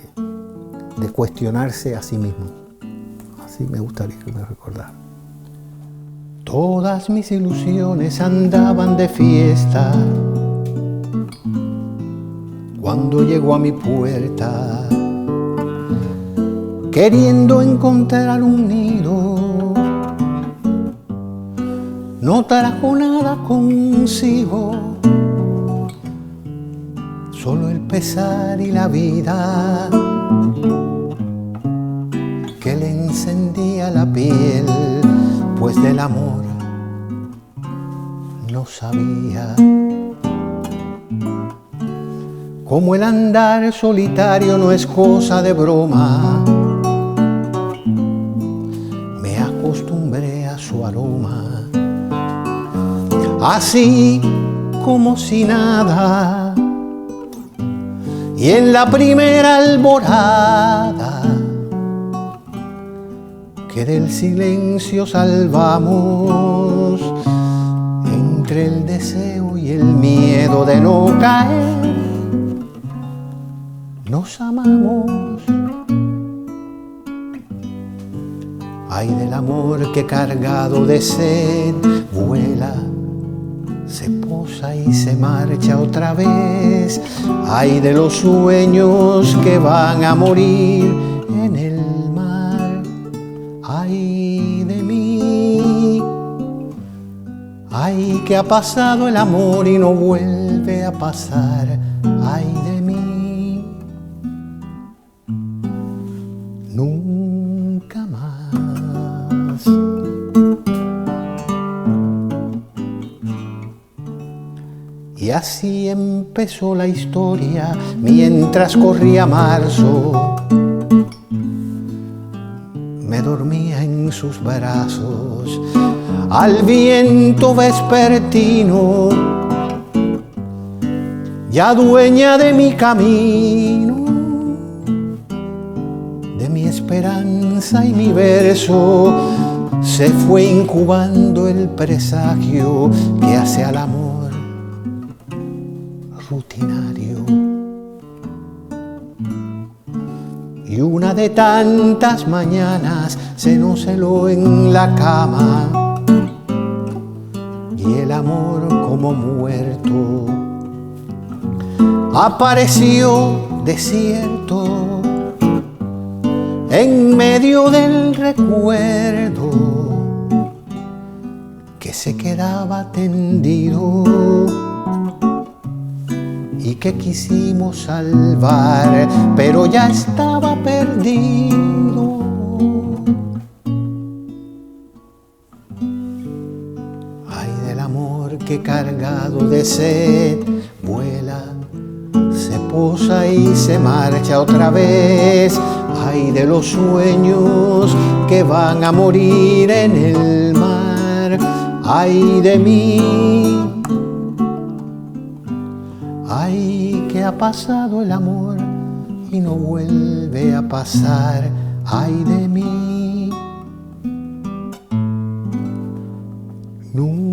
cuestionarse a sí mismo. Así me gustaría que me recordara. Todas mis ilusiones andaban de fiesta cuando llegó a mi puerta, queriendo encontrar un nido. No trajo nada consigo, solo el pesar y la vida que le encendía la piel, pues del amor no sabía. Como el andar solitario no es cosa de broma, me acostumbré a su aroma. Así como si nada, y en la primera alborada que del silencio salvamos, entre el deseo y el miedo de no caer, nos amamos. Ay del amor que cargado de sed vuela, se posa y se marcha otra vez. Ay de los sueños que van a morir en el mar. Ay de mí. Ay que ha pasado el amor y no vuelve a pasar. Ay de mí. Nunca más. Y así empezó la historia mientras corría marzo. Me dormía en sus brazos al viento vespertino, ya dueña de mi camino, de mi esperanza y mi verso. Se fue incubando el presagio que hace al amor rutinario. Y una de tantas mañanas se nos heló en la cama y el amor como muerto apareció desierto en medio del recuerdo que se quedaba tendido y que quisimos salvar, pero ya estaba perdido. Ay del amor que cargado de sed vuela, se posa y se marcha otra vez. Ay de los sueños que van a morir en el mar. Ay de mí. Ay, que ha pasado el amor y no vuelve a pasar. Ay de mí. Nunca